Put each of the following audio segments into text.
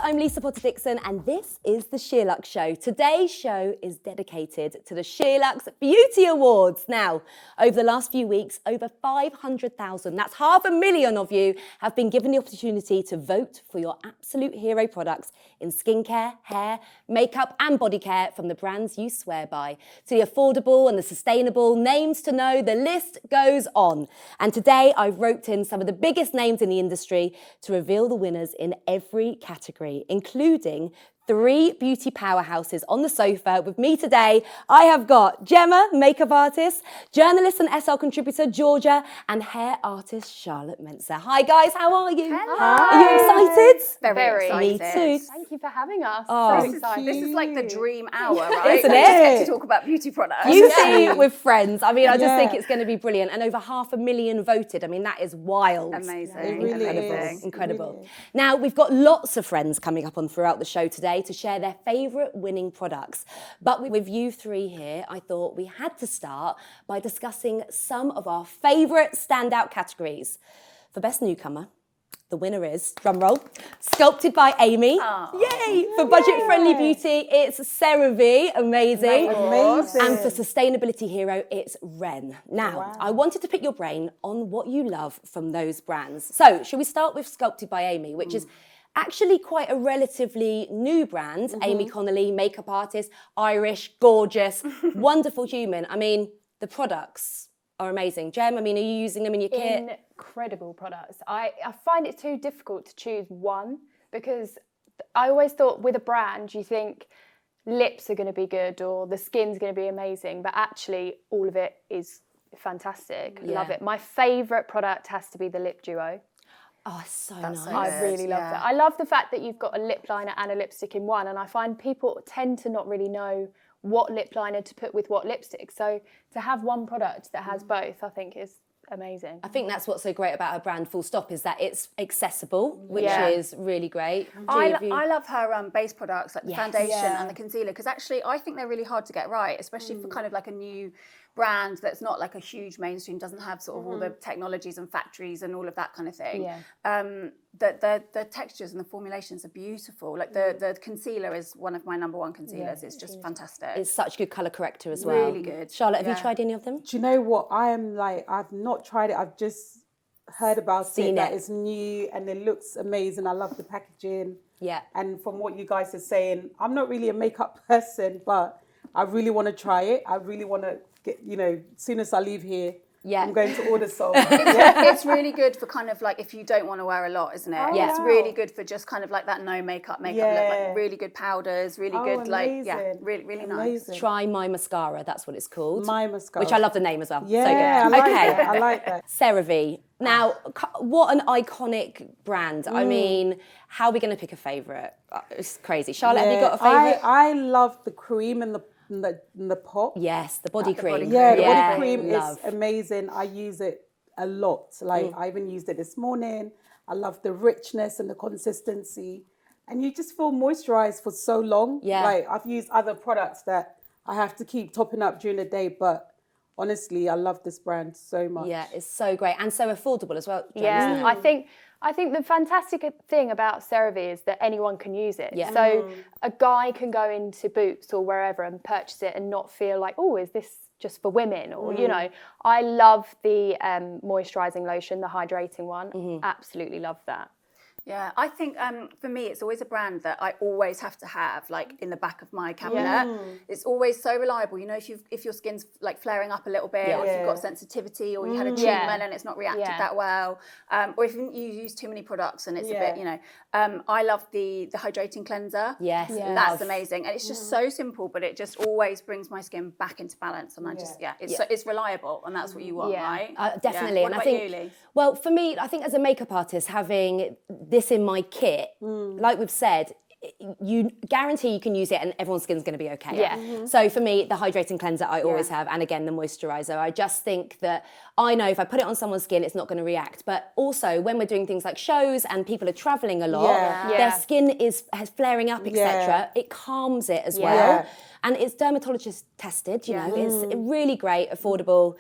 I'm Lisa Potter-Dixon and this is the SheerLuxe Show. Today's show is dedicated to the SheerLuxe Beauty Awards. Now, over the last few weeks, over 500,000, that's 500,000 of you, have been given the opportunity to vote for your absolute hero products in skincare, hair, makeup and body care, from the brands you swear by to the affordable and the sustainable, names to know, the list goes on. And today I've roped in some of the biggest names in the industry to reveal the winners in every category, including 3 beauty powerhouses on the sofa. With me today, I have got Gemma, makeup artist, journalist and SL contributor Georgia, and hair artist Charlotte Mensah. Hi guys, how are you? Hello. Are you excited? Very Me excited. too. Thank you for having us. Oh, So excited. This is like the dream hour, right? Isn't We it? just get to talk about beauty products. Beauty with friends. I mean, I just think it's going to be brilliant. And over 500,000 voted. I mean, that is wild. Amazing. Incredible. Really is. Incredible. Really is. Now, we've got lots of friends coming up on throughout the show today to share their favourite winning products. But with you 3 here, I thought we had to start by discussing some of our favourite standout categories. For Best Newcomer, the winner is, drumroll, Sculpted by Amy. Yay! For budget-friendly beauty, it's CeraVe, amazing. Amazing. And for sustainability hero, it's Ren. Now, I wanted to pick your brain on what you love from those brands. So, should we start with Sculpted by Amy, which is actually quite a relatively new brand. Amy Connolly, makeup artist, Irish, gorgeous, wonderful human. I mean, the products are amazing. Gem, I mean, are you using them in your kit? Incredible products. I find it too difficult to choose one, because I always thought with a brand, you think lips are going to be good or the skin's going to be amazing, but actually all of it is fantastic. Love it. My favourite product has to be the lip duo. Oh, it's so That's nice. so I really love that. I love the fact that you've got a lip liner and a lipstick in one, and I find people tend to not really know what lip liner to put with what lipstick. So to have one product that has both, I think is amazing. I think that's what's so great about her brand, full stop, is that it's accessible, which is really great. I love her base products, like the foundation and the concealer, because actually I think they're really hard to get right, especially for kind of like a new brand that's not like a huge mainstream, doesn't have sort of all the technologies and factories and all of that kind of thing. The textures and the formulations are beautiful. Like the concealer is one of my #1 concealers. It's just fantastic. It's such a good colour corrector as well. Really good. Charlotte, have you tried any of them? Do you know what? I've not tried it. I've just heard about it. That it's new and it looks amazing. I love the packaging. Yeah. And from what you guys are saying, I'm not really a makeup person, but I really want to try it. I really want to get, as soon as I leave here, I'm going to order some. It's really good for kind of like if you don't want to wear a lot, isn't it? It's really good for just kind of like that no makeup look, like really good powders, really good, amazing. really nice. Try My Mascara, that's what it's called. My Mascara. Which I love the name as well. Yeah, so good. I like that. CeraVe. Now, what an iconic brand. I mean, how are we going to pick a favourite? It's crazy. Charlotte, have you got a favourite? I love the cream and the pot. Yes, the body cream. The body cream is amazing. I use it a lot. Like I even used it this morning. I love the richness and the consistency. And you just feel moisturized for so long. Yeah. Like I've used other products that I have to keep topping up during the day, but honestly, I love this brand so much. Yeah, it's so great and so affordable as well. Yeah, I think the fantastic thing about CeraVe is that anyone can use it. Yeah. So a guy can go into Boots or wherever and purchase it and not feel like, oh, is this just for women? Or, I love the moisturising lotion, the hydrating one. Absolutely love that. Yeah, I think for me, it's always a brand that I always have to have, like in the back of my cabinet. It's always so reliable. If your skin's like flaring up a little bit, or if you've got sensitivity, or you had a treatment and it's not reacted that well, or if you use too many products and it's a bit, I love the hydrating cleanser. Yes, that's amazing, and it's just so simple, but it just always brings my skin back into balance, and I just it's reliable, and that's what you want, right? Definitely. What and about I think, you, Lee? well, for me, I think as a makeup artist, having this in my kit, like we've said, you guarantee you can use it and everyone's skin's going to be okay. Yeah. So for me, the hydrating cleanser I always have, and again the moisturizer. I just think that I know if I put it on someone's skin, it's not going to react. But also when we're doing things like shows and people are traveling a lot, their skin is flaring up, etc. It calms it as well, and it's dermatologist tested. It's really great, affordable,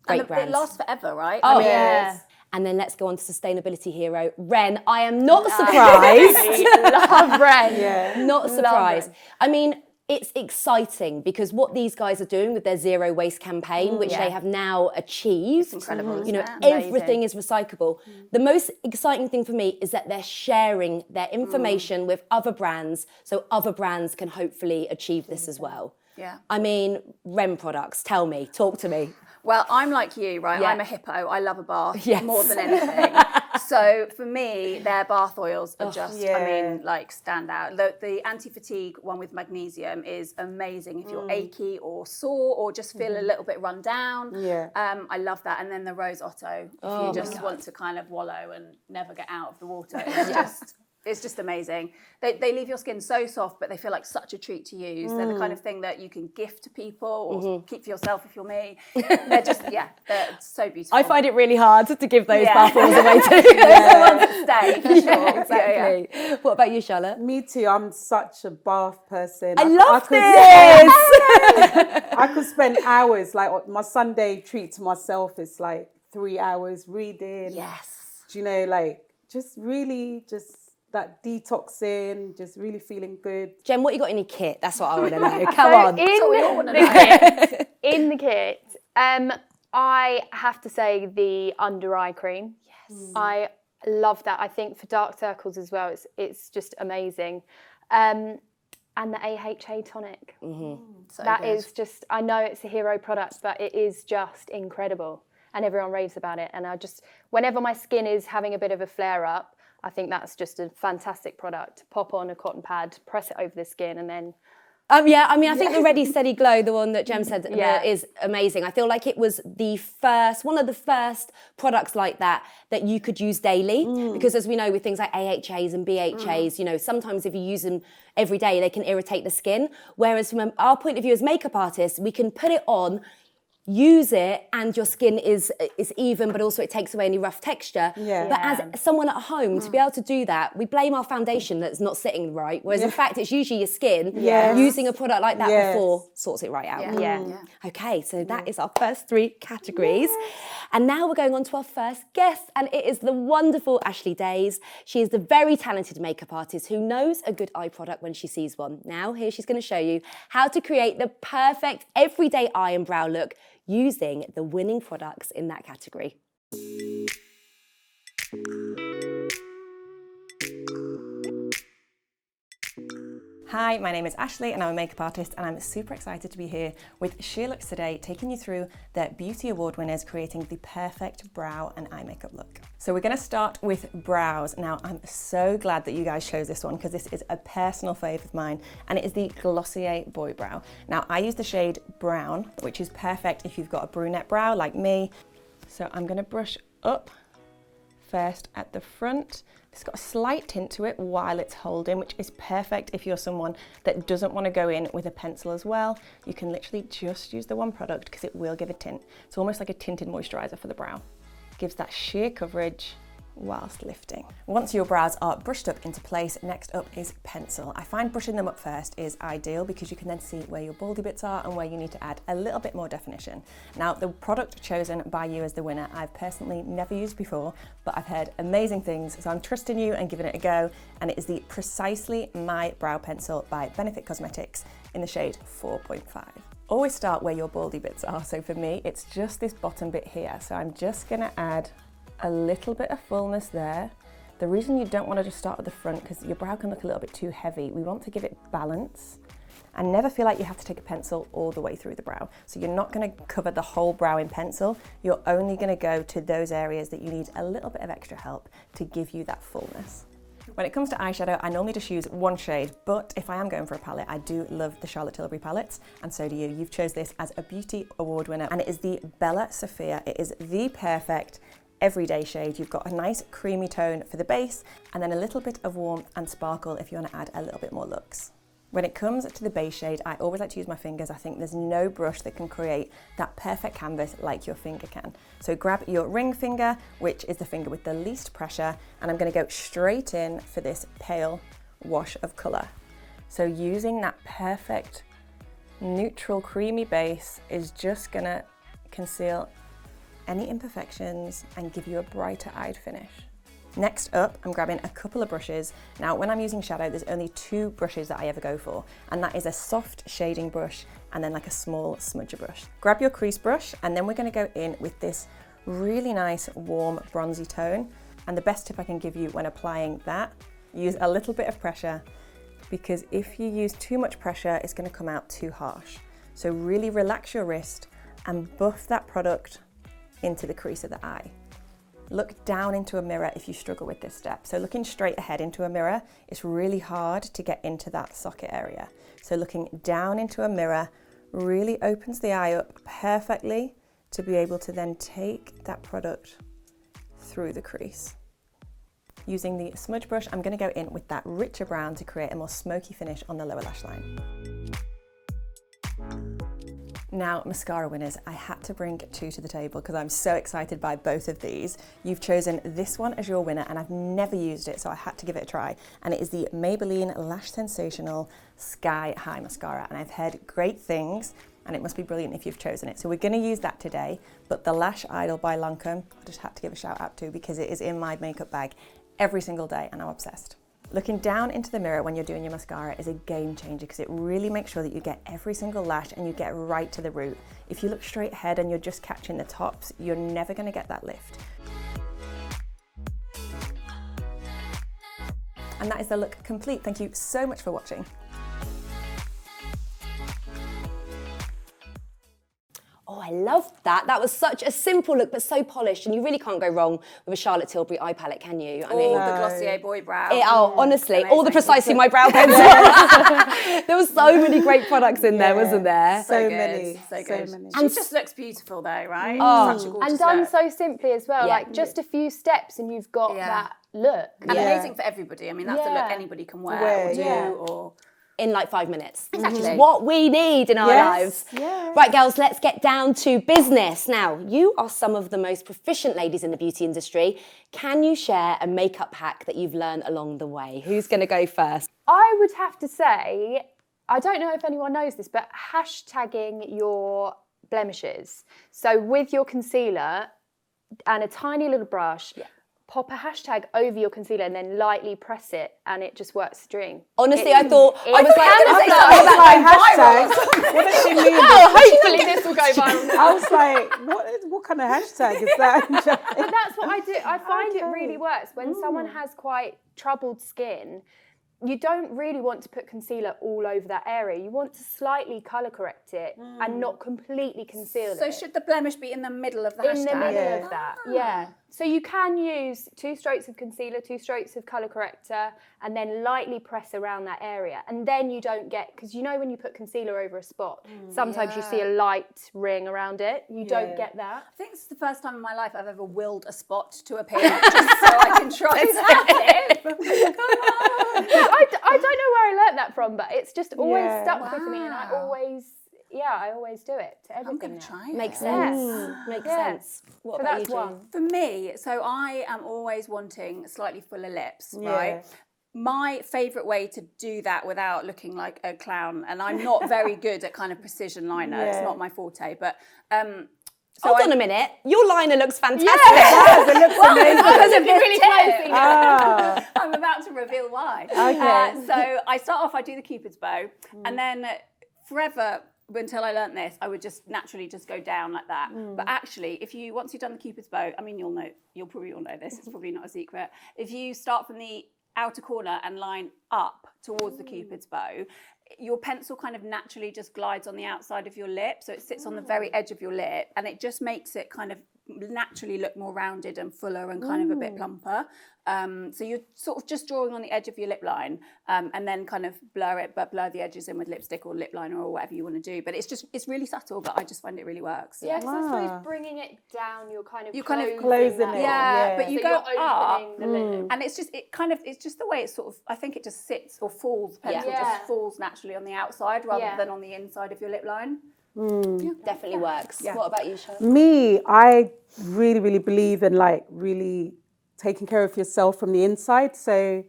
great brand. It lasts forever, right? Oh, yes. And then let's go on to sustainability hero, Ren. I am not surprised. Love Ren. Not surprised. I mean, it's exciting because what these guys are doing with their zero waste campaign, which they have now achieved, It's incredible. you know, everything is recyclable. The most exciting thing for me is that they're sharing their information with other brands, so other brands can hopefully achieve this as well. Yeah. I mean, Ren products, tell me, talk to me. Well, I'm like you, right? Yeah. I'm a hippo. I love a bath Yes. more than anything. So for me, their bath oils are just, I mean, like stand out. The anti-fatigue one with magnesium is amazing if you're achy or sore or just feel a little bit run down. Yeah. I love that. And then the Rose Otto, if you just want to kind of wallow and never get out of the water. It's just amazing. They leave your skin so soft, but they feel like such a treat to use. They're the kind of thing that you can gift to people or keep for yourself if you're me. They're just, they're so beautiful. I find it really hard to give those bath oils away too. Those are the ones that stay, for sure. Exactly. What about you, Charlotte? Me too. I'm such a bath person. I love this. I could spend hours. Like my Sunday treat to myself is like 3 hours reading. Yes. Do you know, like just really just that detoxing, just really feeling good. Jen, what you got in your kit? That's what I want to know. Come on. In the kit, I have to say the under eye cream. Yes. I love that. I think for dark circles as well, it's just amazing. And the AHA tonic. So that good. is just, I know it's a hero product, but it is just incredible. And everyone raves about it. And I just, whenever my skin is having a bit of a flare up, I think that's just a fantastic product. Pop on a cotton pad, press it over the skin, and then... I think the Ready Steady Glow, the one that Gem said, is amazing. I feel like it was one of the first products like that you could use daily. Because as we know, with things like AHAs and BHAs, you know, sometimes if you use them every day, they can irritate the skin. Whereas from our point of view as makeup artists, we can put it on, use it, and your skin is even, but also it takes away any rough texture. But as someone at home, to be able to do that, we blame our foundation that's not sitting right, whereas in fact it's usually your skin using a product like that before sorts it right out. Okay, so that is our first 3 categories. And now we're going on to our first guest, and it is the wonderful Ashley Days. She is the very talented makeup artist who knows a good eye product when she sees one. Now here she's going to show you how to create the perfect everyday eye and brow look using the winning products in that category. Hi, my name is Ashley and I'm a makeup artist, and I'm super excited to be here with SheerLuxe today, taking you through their Beauty Award winners creating the perfect brow and eye makeup look. So we're going to start with brows. Now, I'm so glad that you guys chose this one because this is a personal fave of mine, and it is the Glossier Boy Brow. Now, I use the shade Brown, which is perfect if you've got a brunette brow like me. So I'm going to brush up first at the front. It's got a slight tint to it while it's holding, which is perfect if you're someone that doesn't want to go in with a pencil as well. You can literally just use the one product because it will give a tint. It's almost like a tinted moisturizer for the brow. Gives that sheer coverage whilst lifting. Once your brows are brushed up into place, next up is pencil. I find brushing them up first is ideal because you can then see where your baldy bits are and where you need to add a little bit more definition. Now, the product chosen by you as the winner, I've personally never used before, but I've heard amazing things, so I'm trusting you and giving it a go, and it is the Precisely My Brow Pencil by Benefit Cosmetics in the shade 4.5. Always start where your baldy bits are, so for me, it's just this bottom bit here, so I'm just gonna add a little bit of fullness there. The reason you don't want to just start at the front, because your brow can look a little bit too heavy, we want to give it balance and never feel like you have to take a pencil all the way through the brow. So you're not going to cover the whole brow in pencil, you're only going to go to those areas that you need a little bit of extra help to give you that fullness. When it comes to eyeshadow, I normally just use one shade, but if I am going for a palette, I do love the Charlotte Tilbury palettes, and so do you. You've chose this as a Beauty Award winner, and it is the Bella Sophia. It is the perfect everyday shade. You've got a nice creamy tone for the base and then a little bit of warmth and sparkle if you want to add a little bit more looks. When it comes to the base shade, I always like to use my fingers. I think there's no brush that can create that perfect canvas like your finger can. So grab your ring finger, which is the finger with the least pressure, and I'm going to go straight in for this pale wash of colour. So using that perfect neutral creamy base is just going to conceal any imperfections and give you a brighter eyed finish. Next up, I'm grabbing a couple of brushes. Now, when I'm using shadow, there's only 2 brushes that I ever go for, and that is a soft shading brush and then like a small smudger brush. Grab your crease brush, and then we're gonna go in with this really nice, warm, bronzy tone. And the best tip I can give you when applying that, use a little bit of pressure, because if you use too much pressure, it's gonna come out too harsh. So really relax your wrist and buff that product into the crease of the eye. Look down into a mirror if you struggle with this step. So looking straight ahead into a mirror, it's really hard to get into that socket area. So looking down into a mirror really opens the eye up perfectly to be able to then take that product through the crease. Using the smudge brush, I'm going to go in with that richer brown to create a more smoky finish on the lower lash line. Now, mascara winners, I had to bring 2 to the table because I'm so excited by both of these. You've chosen this one as your winner, and I've never used it, so I had to give it a try. And it is the Maybelline Lash Sensational Sky High Mascara, and I've heard great things, and it must be brilliant if you've chosen it. So we're going to use that today, but the Lash Idol by Lancome, I just had to give a shout out to because it is in my makeup bag every single day, and I'm obsessed. Looking down into the mirror when you're doing your mascara is a game changer because it really makes sure that you get every single lash and you get right to the root. If you look straight ahead and you're just catching the tops, you're never going to get that lift. And that is the look complete. Thank you so much for watching. Oh, I loved that. That was such a simple look, but so polished, and you really can't go wrong with a Charlotte Tilbury eye palette, can you? I mean, the Glossier Boy Brow. Honestly, amazing. all the Precisely My Brow pencils. There were so many great products in there, wasn't there? So many. She just looks beautiful though, right? Oh. Such a gorgeous And done look. so simply as well, Yeah. like just a few steps and you've got that look. And amazing for everybody. I mean, that's a look anybody can wear or do or... In like 5 minutes. Exactly. Which is what we need in our lives. Yes. Right, girls, let's get down to business. Now, you are some of the most proficient ladies in the beauty industry. Can you share a makeup hack that you've learned along the way? Who's going to go first? I would have to say, I don't know if anyone knows this, but hashtagging your blemishes. So with your concealer and a tiny little brush, pop a hashtag over your concealer and then lightly press it, and it just works the dream. Honestly, I thought, I was like, what does she mean? Oh, hopefully this will go viral. I was like, what kind of hashtag is that? But that's what I do. I find it really works. When someone has quite troubled skin, you don't really want to put concealer all over that area. You want to slightly colour correct it and not completely conceal it. So should the blemish be in the middle of the hashtag? In the middle of that, yeah. So you can use 2 strokes of concealer, 2 strokes of colour corrector, and then lightly press around that area. And then you don't get, because you know when you put concealer over a spot, sometimes you see a light ring around it. You don't get that. I think this is the first time in my life I've ever willed a spot to appear just so I can try that. Come on. I don't know where I learnt that from, but it's just always stuck with me, and I always do it to everything. I'm going to try it. Makes sense. Makes sense. What So about that's you, one. For me, so I am always wanting slightly fuller lips, right? My favourite way to do that without looking like a clown, and I'm not very good at kind of precision liner, it's not my forte, but... So Hold on a minute. Your liner looks fantastic. Yes, it looks amazing. Because of this really tip. close. I'm about to reveal why. Okay. So I start off, I do the Cupid's bow, and then forever, until I learnt this, I would just naturally just go down like that. But actually, once you've done the Cupid's bow, I mean, you'll probably all know this, it's probably not a secret. If you start from the outer corner and line up towards the Cupid's bow, your pencil kind of naturally just glides on the outside of your lip. So it sits on the very edge of your lip, and it just makes it kind of naturally look more rounded and fuller and kind of a bit plumper. So you're sort of just drawing on the edge of your lip line, and then kind of blur the edges in with lipstick or lip liner or whatever you want to do. But it's really subtle, but I just find it really works. Yeah, because I suppose bringing it down, you're kind of closing that. it. Yeah, but you So go you're up, opening the lid. and it's just the way it sort of, I think it just sits or falls. The pencil just falls naturally on the outside rather than on the inside of your lip line. Definitely works. Yeah. What about you, Charlotte? Me, I really, really believe in like really taking care of yourself from the inside. So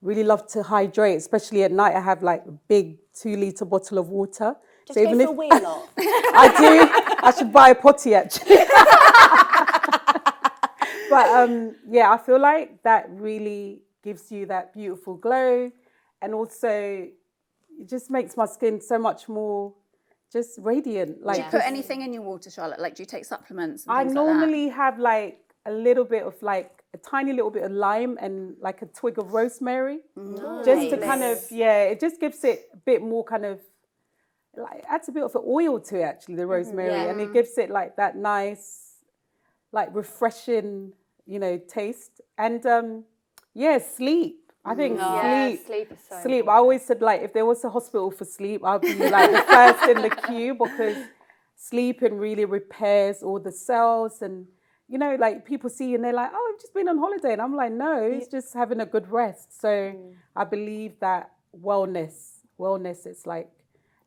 really love to hydrate, especially at night. I have like a big 2-litre bottle of water. Just go for a wee lot. I do. I should buy a potty actually. But yeah, I feel like that really gives you that beautiful glow, and also it just makes my skin so much more just radiant. Like, do you put anything in your water, Charlotte? Like, do you take supplements and I things normally have like a little bit of like a tiny little bit of lime and like a twig of rosemary, just to kind of, it just gives it a bit more kind of, like, adds a bit of an oil to it, actually, the rosemary, and it gives it like that nice, like refreshing, you know, taste. And sleep. I think sleep is so sleep. I always said, like, if there was a hospital for sleep, I'd be like the first in the queue, because sleeping really repairs all the cells. And, you know, like, people see you and they're like, oh, I've just been on holiday. And I'm like, no, it's just having a good rest. So I believe that wellness is like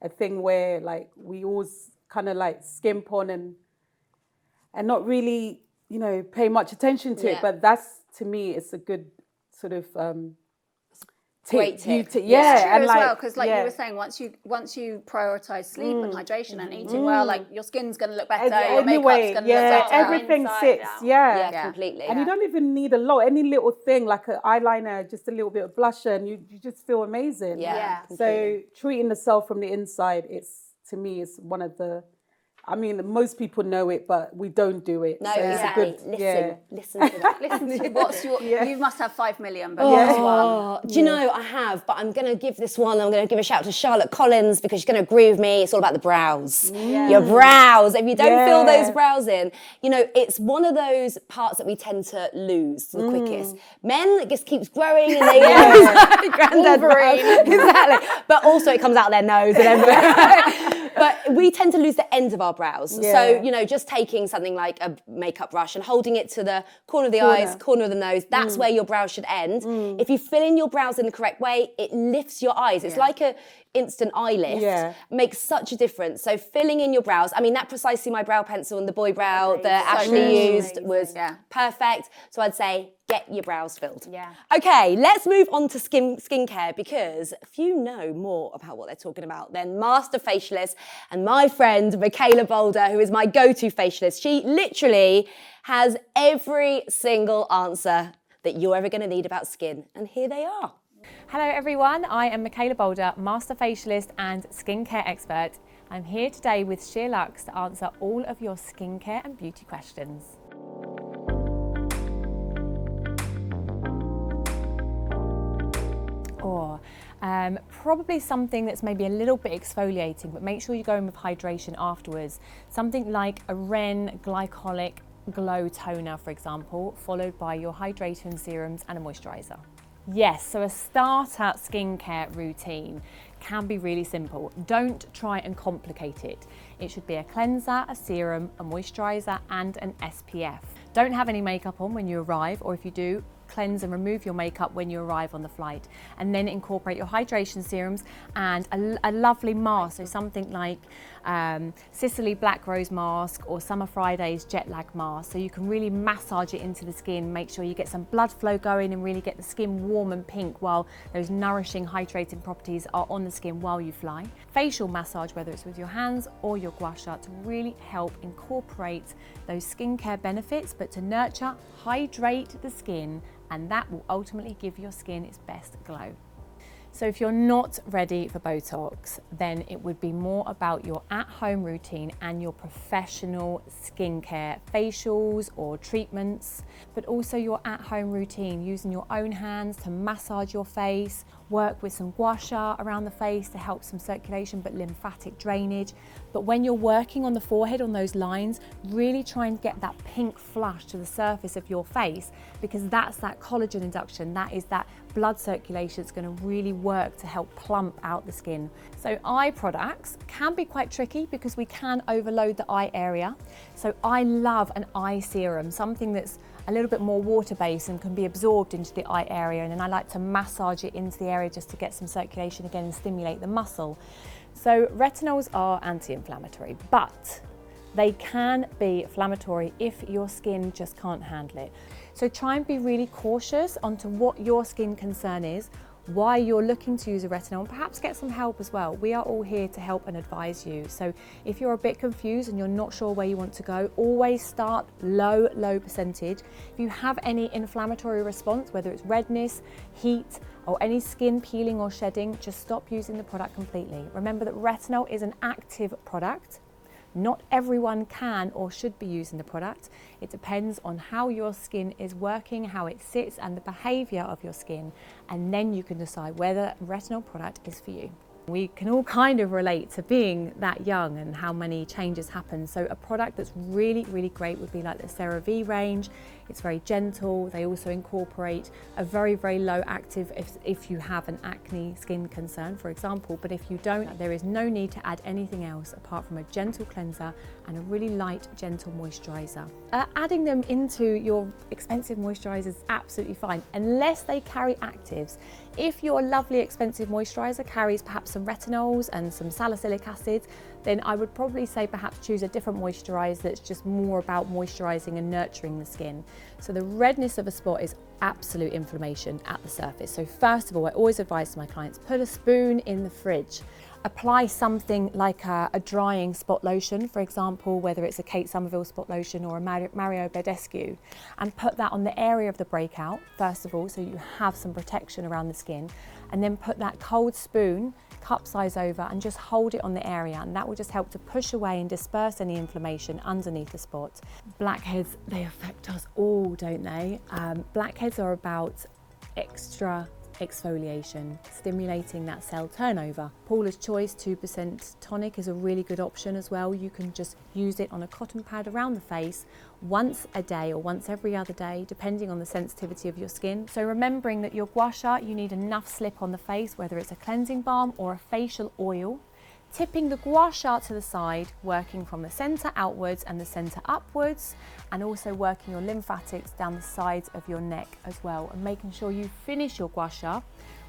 a thing where, like, we always kind of like skimp on and not really, you know, pay much attention to it. But that's, to me, it's a good sort of great tip. It's true as like, well, because like you were saying, once you prioritize sleep and hydration and eating well, like, your skin's going to look better, your makeup's going to look better. Everything sits, completely. And you don't even need a lot, any little thing like an eyeliner, just a little bit of blusher, and you just feel amazing. So treating the self from the inside, to me, is one of the, I mean, most people know it, but we don't do it. No, so exactly. Listen to that. Listen to what's your. You must have 5 million, but do you know, I have, but I'm going to give this one. I'm going to give a shout to Charlotte Collins, because she's going to agree with me. It's all about the brows. Your brows. If you don't fill those brows in, you know, it's one of those parts that we tend to lose the quickest. Men, it just keeps growing, and they granddad brows. Exactly. But also it comes out their nose and everywhere. But we tend to lose the end of our brows. So, you know, just taking something like a makeup brush and holding it to the corner of the eyes, corner of the nose, that's where your brows should end. If you fill in your brows in the correct way, it lifts your eyes. It's like a instant eye lift. Makes such a difference. So filling in your brows, I mean, that Precisely My Brow Pencil and the boy brow that Ashley used was perfect. So I'd say get your brows filled. Okay, let's move on to skincare, because few know more about what they're talking about than master facialist and my friend Michaella Bolder, who is my go-to facialist. She literally has every single answer that you're ever going to need about skin, and here they are. Hello everyone, I am Michaella Bolder, master facialist and skincare expert. I'm here today with SheerLuxe to answer all of your skincare and beauty questions. Probably something that's maybe a little bit exfoliating, but make sure you go in with hydration afterwards. Something like a Ren Glycolic Glow Toner, for example, followed by your hydration serums and a moisturiser. Yes, so a starter skincare routine can be really simple. Don't try and complicate it. It should be a cleanser, a serum, a moisturiser and an SPF. Don't have any makeup on when you arrive, or if you do, cleanse and remove your makeup when you arrive on the flight, and then incorporate your hydration serums and a lovely mask, so something like Sicily Black Rose mask or Summer Fridays jet lag mask, so you can really massage it into the skin, make sure you get some blood flow going and really get the skin warm and pink while those nourishing hydrating properties are on the skin while you fly. Facial massage, whether it's with your hands or your gua sha, to really help incorporate those skincare benefits, but to nurture, hydrate the skin, and that will ultimately give your skin its best glow. So if you're not ready for Botox, then it would be more about your at-home routine and your professional skincare, facials or treatments, but also your at-home routine, using your own hands to massage your face, work with some gua sha around the face to help some circulation but lymphatic drainage. But when you're working on the forehead, on those lines, really try and get that pink flush to the surface of your face, because that's that collagen induction, that is that blood circulation that's going to really work to help plump out the skin. So eye products can be quite tricky because we can overload the eye area. So I love an eye serum, something that's a little bit more water-based and can be absorbed into the eye area, and then I like to massage it into the area just to get some circulation again and stimulate the muscle. So retinols are anti-inflammatory, but they can be inflammatory if your skin just can't handle it. So try and be really cautious onto what your skin concern is, why you're looking to use a retinol, and perhaps get some help as well. We are all here to help and advise you. So if you're a bit confused and you're not sure where you want to go, always start low percentage. If you have any inflammatory response, whether it's redness, heat, or any skin peeling or shedding, just stop using the product completely. Remember that retinol is an active product. Not everyone can or should be using the product. It depends on how your skin is working, how it sits, and the behaviour of your skin, and then you can decide whether a retinol product is for you. We can all kind of relate to being that young and how many changes happen. So a product that's really great would be like the CeraVe range. It's very gentle. They also incorporate a very low active if you have an acne skin concern, for example. But if you don't, there is no need to add anything else apart from a gentle cleanser and a really light, gentle moisturiser. Adding them into your expensive moisturiser is absolutely fine, unless they carry actives. If your lovely expensive moisturiser carries perhaps some retinols and some salicylic acid, then I would probably say perhaps choose a different moisturiser that's just more about moisturising and nurturing the skin. So the redness of a spot is absolute inflammation at the surface. So first of all, I always advise my clients, put a spoon in the fridge. Apply something like a drying spot lotion, for example, whether it's a Kate Somerville spot lotion or a Mario Badescu, and put that on the area of the breakout, first of all, so you have some protection around the skin, and then put that cold spoon, cup size over, and just hold it on the area, and that will just help to push away and disperse any inflammation underneath the spot. Blackheads, they affect us all, don't they? Blackheads are about extra exfoliation, stimulating that cell turnover. Paula's Choice 2% tonic is a really good option as well. You can just use it on a cotton pad around the face once a day or once every other day, depending on the sensitivity of your skin. So remembering that your gua sha, you need enough slip on the face, whether it's a cleansing balm or a facial oil. Tipping the gua sha to the side, working from the centre outwards and the centre upwards, and also working your lymphatics down the sides of your neck as well, and making sure you finish your gua sha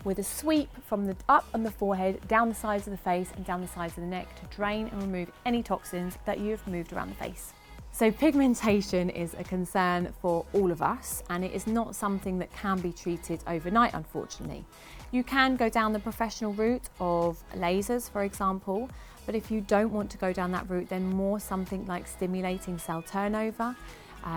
with a sweep from the up on the forehead, down the sides of the face and down the sides of the neck to drain and remove any toxins that you've moved around the face. So pigmentation is a concern for all of us, and it is not something that can be treated overnight, unfortunately. You can go down the professional route of lasers, for example, but if you don't want to go down that route, then more something like stimulating cell turnover.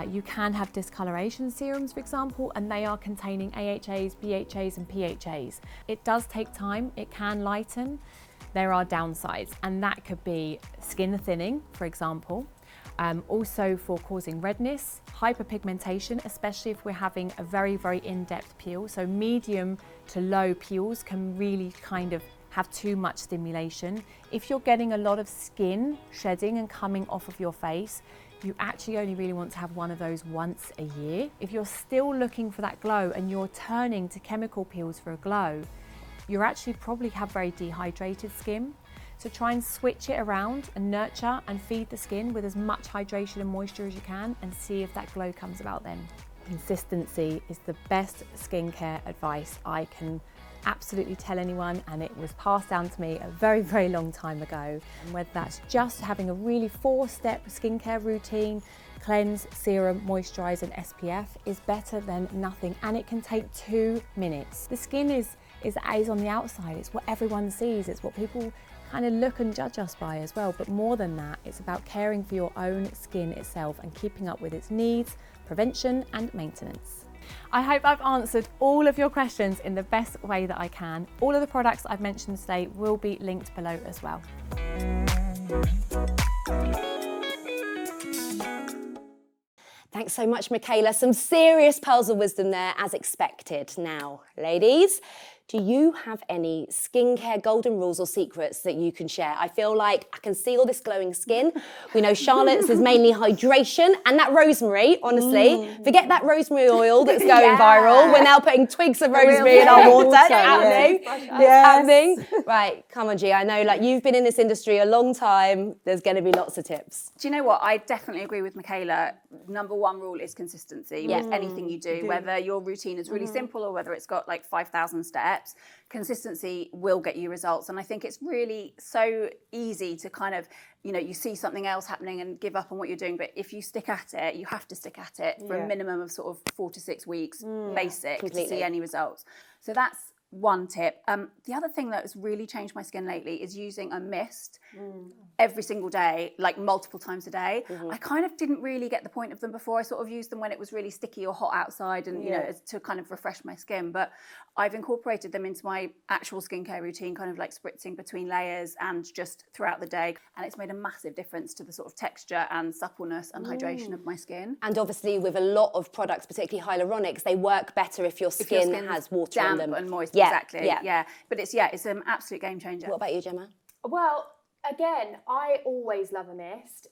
You can have discoloration serums, for example, and they are containing AHAs, BHAs and PHAs. It does take time, it can lighten. There are downsides, and that could be skin thinning, for example. Also for causing redness, hyperpigmentation, especially if we're having a very in-depth peel. So medium to low peels can really kind of have too much stimulation. If you're getting a lot of skin shedding and coming off of your face, you actually only really want to have one of those once a year. If you're still looking for that glow and you're turning to chemical peels for a glow, you actually probably have very dehydrated skin. So try and switch it around and nurture and feed the skin with as much hydration and moisture as you can, and see if that glow comes about then. Consistency is the best skincare advice I can absolutely tell anyone, and it was passed down to me a very long time ago. And whether that's just having a really 4-step skincare routine, cleanse, serum, moisturize and SPF, is better than nothing, and it can take 2 minutes. The skin is on the outside, it's what everyone sees, it's what people kind of look and judge us by as well, but more than that, it's about caring for your own skin itself and keeping up with its needs, prevention and maintenance. I hope I've answered all of your questions in the best way that I can. All of the products I've mentioned today will be linked below as well. Thanks so much, Michaella. Some serious pearls of wisdom there, as expected. Now, ladies, do you have any skincare golden rules or secrets that you can share? I feel like I can see all this glowing skin. We know Charlotte's is mainly hydration, and that rosemary, honestly, forget that rosemary oil that's going viral. We're now putting twigs of rosemary in our water. It's happening. It's happening. Right, come on, G. I know, like, you've been in this industry a long time. There's going to be lots of tips. Do you know what? I definitely agree with Michaella. Number one rule is consistency with anything you do, whether your routine is really simple or whether it's got like 5,000 steps. Consistency will get you results. And I think it's really so easy to kind of, you know, you see something else happening and give up on what you're doing. But if you stick at it, you have to stick at it for a minimum of sort of 4 to 6 weeks, basic, to see any results. So that's one tip. The other thing that has really changed my skin lately is using a mist every single day, like multiple times a day. I kind of didn't really get the point of them before. I sort of used them when it was really sticky or hot outside and, you know, to kind of refresh my skin. But I've incorporated them into my actual skincare routine, kind of like spritzing between layers and just throughout the day. And it's made a massive difference to the sort of texture and suppleness and hydration of my skin. And obviously with a lot of products, particularly hyaluronics, they work better if your skin has water in them. Damp and moist, exactly. Yeah. But it's an absolute game changer. What about you, Gemma? Well, again, I always love a mist.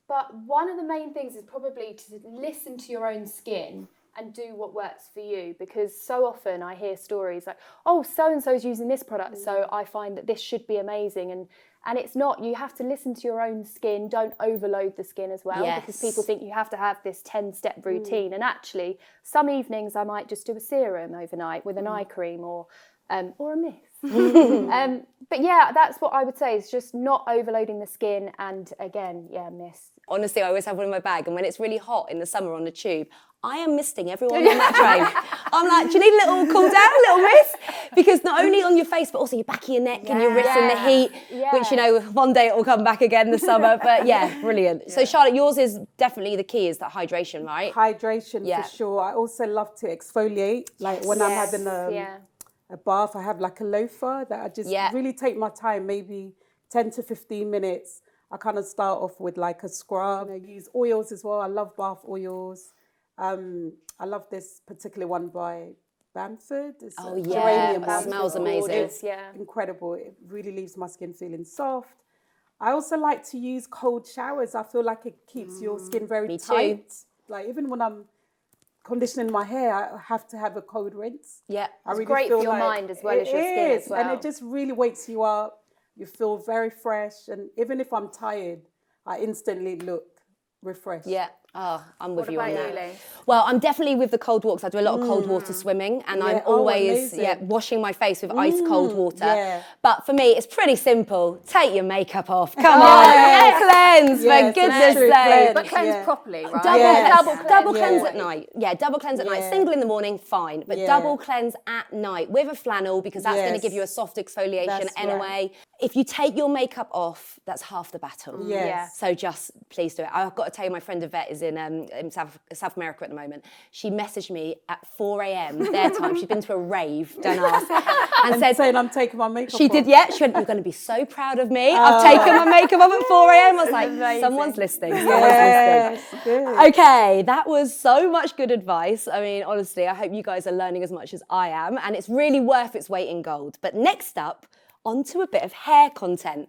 But one of the main things is probably to listen to your own skin and do what works for you, because so often I hear stories like, oh, so-and-so's using this product, so I find that this should be amazing. And it's not. You have to listen to your own skin. Don't overload the skin as well, because people think you have to have this 10-step routine. And actually, some evenings I might just do a serum overnight with an eye cream or a mist. But yeah, that's what I would say, is just not overloading the skin, and again, mist. Honestly, I always have one in my bag, and when it's really hot in the summer on the tube, I am misting everyone on that train. I'm like, do you need a little cool down, a little mist? Because not only on your face, but also your back of your neck and your wrists in the heat, which, you know, one day it will come back again the summer. But yeah, brilliant. So Charlotte, yours is definitely the key, is that hydration, right? Hydration for sure. I also love to exfoliate, like when I'm having a bath, I have like a loofah that I just really take my time, maybe 10 to 15 minutes. I kind of start off with like a scrub. I use oils as well. I love bath oils. I love this particular one by Bamford. It's geranium it smells amazing. It's incredible. It really leaves my skin feeling soft. I also like to use cold showers. I feel like it keeps your skin very tight. Like even when I'm conditioning my hair, I have to have a cold rinse. Yeah, it's great for your mind as well as your skin as well. And it just really wakes you up. You feel very fresh. And even if I'm tired, I instantly look refreshed. Yeah. Oh, I'm with you on that. Well, I'm definitely with the cold walks. I do a lot of cold water swimming, and I'm always washing my face with ice cold water. Yeah. But for me, it's pretty simple. Take your makeup off. Come on, cleanse for goodness sake. But cleanse properly, right? Double cleanse at night. Yeah, double cleanse at night. Single in the morning, fine. But double cleanse at night with a flannel, because that's going to give you a soft exfoliation anyway. If you take your makeup off, that's half the battle. So just please do it. I've got to tell you, my friend Yvette is in South America at the moment. She messaged me at 4 a.m. their time. She'd been to a rave, don't ask. And said, saying I'm taking my makeup off. She did, She went, you're going to be so proud of me. I've taken my makeup off at 4 a.m. I was like, someone's listening. Okay, that was so much good advice. I mean, honestly, I hope you guys are learning as much as I am, and it's really worth its weight in gold. But next up, onto a bit of hair content.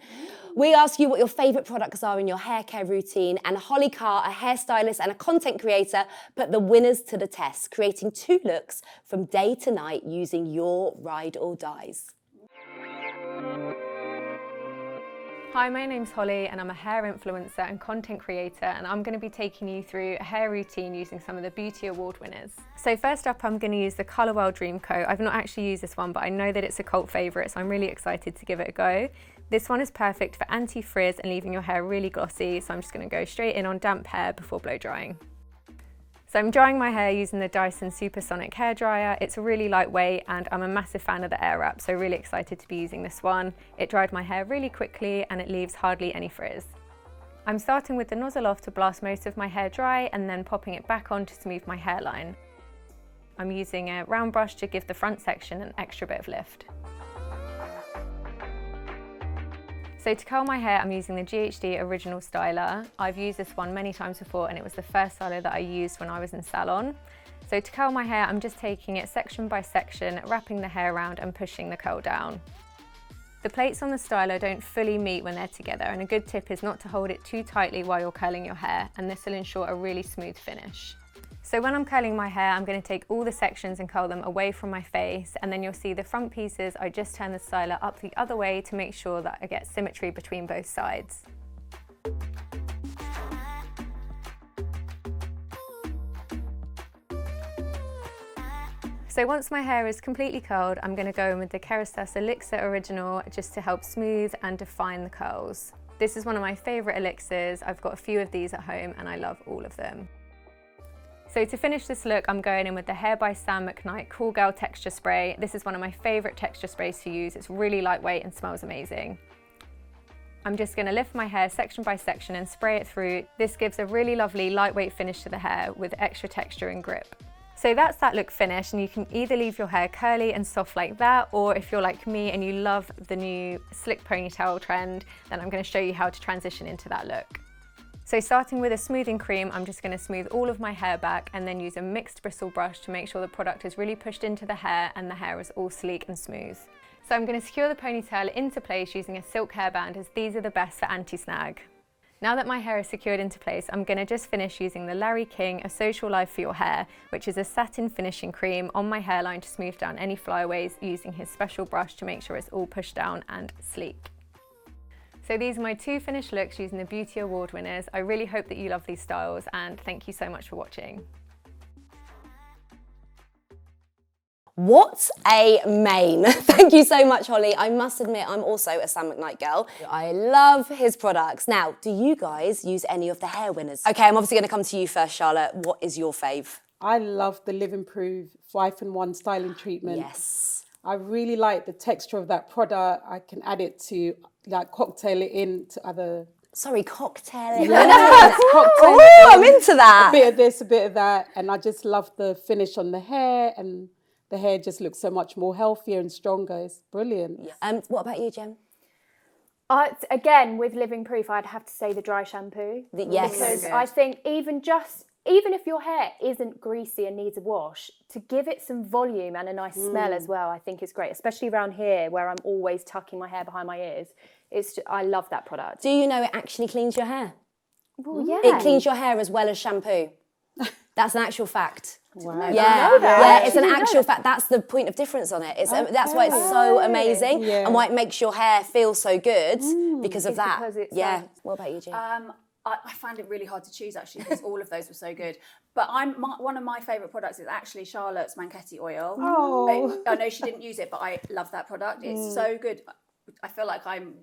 We ask you what your favourite products are in your hair care routine, and Holly Carr, a hairstylist and a content creator, put the winners to the test, creating 2 looks from day to night using your ride or dies. Hi, my name's Holly and I'm a hair influencer and content creator, and I'm going to be taking you through a hair routine using some of the Beauty Award winners. So first up, I'm going to use the Colour Well Dream Coat. I've not actually used this one, but I know that it's a cult favourite, so I'm really excited to give it a go. This one is perfect for anti-frizz and leaving your hair really glossy, so I'm just going to go straight in on damp hair before blow drying. So I'm drying my hair using the Dyson Supersonic hairdryer. It's really lightweight and I'm a massive fan of the air wrap, so really excited to be using this one. It dried my hair really quickly and it leaves hardly any frizz. I'm starting with the nozzle off to blast most of my hair dry and then popping it back on to smooth my hairline. I'm using a round brush to give the front section an extra bit of lift. So to curl my hair, I'm using the GHD Original Styler. I've used this one many times before and it was the first styler that I used when I was in salon. So to curl my hair, I'm just taking it section by section, wrapping the hair around and pushing the curl down. The plates on the styler don't fully meet when they're together, and a good tip is not to hold it too tightly while you're curling your hair, and this will ensure a really smooth finish. So when I'm curling my hair, I'm going to take all the sections and curl them away from my face, and then you'll see the front pieces, I just turn the styler up the other way to make sure that I get symmetry between both sides. So once my hair is completely curled, I'm going to go in with the Kerastase Elixir Original just to help smooth and define the curls. This is one of my favourite elixirs. I've got a few of these at home and I love all of them. So to finish this look, I'm going in with the Hair by Sam McKnight Cool Girl Texture Spray. This is one of my favourite texture sprays to use. It's really lightweight and smells amazing. I'm just going to lift my hair section by section and spray it through. This gives a really lovely lightweight finish to the hair with extra texture and grip. So that's that look finished, and you can either leave your hair curly and soft like that, or if you're like me and you love the new slick ponytail trend, then I'm going to show you how to transition into that look. So starting with a smoothing cream, I'm just going to smooth all of my hair back and then use a mixed bristle brush to make sure the product is really pushed into the hair and the hair is all sleek and smooth. So I'm going to secure the ponytail into place using a silk hairband, as these are the best for anti-snag. Now that my hair is secured into place, I'm going to just finish using the Larry King A Social Life for Your Hair, which is a satin finishing cream on my hairline to smooth down any flyaways, using his special brush to make sure it's all pushed down and sleek. So these are my 2 finished looks using the Beauty Award winners. I really hope that you love these styles, and thank you so much for watching. What a mane. Thank you so much, Holly. I must admit, I'm also a Sam McKnight girl. I love his products. Now, do you guys use any of the hair winners? Okay, I'm obviously gonna come to you first, Charlotte. What is your fave? I love the Live Improve 5-in-1 styling treatment. Yes. I really like the texture of that product. I can add it to, like, cocktail it in to other... Sorry, cocktail. Yes, cocktail Ooh, it in. I'm into that. A bit of this, a bit of that. And I just love the finish on the hair, and the hair just looks so much more healthier and stronger. It's brilliant. Yeah. What about you, Gem? Again, with Living Proof, I'd have to say the dry shampoo. Yes. Because I think even if your hair isn't greasy and needs a wash, to give it some volume and a nice smell as well, I think is great, especially around here where I'm always tucking my hair behind my ears. I love that product. Do you know it actually cleans your hair? Well, yeah. It cleans your hair as well as shampoo. That's an actual fact. Wow. Yeah, it's an actual fact. That's the point of difference on it. That's why it's so amazing, and why it makes your hair feel so good because of that. Because it's What about you, Jane? I find it really hard to choose, actually, because all of those were so good. But one of my favourite products is actually Charlotte's Manchetti oil. Oh. I know she didn't use it, but I love that product. It's so good. I feel like I'm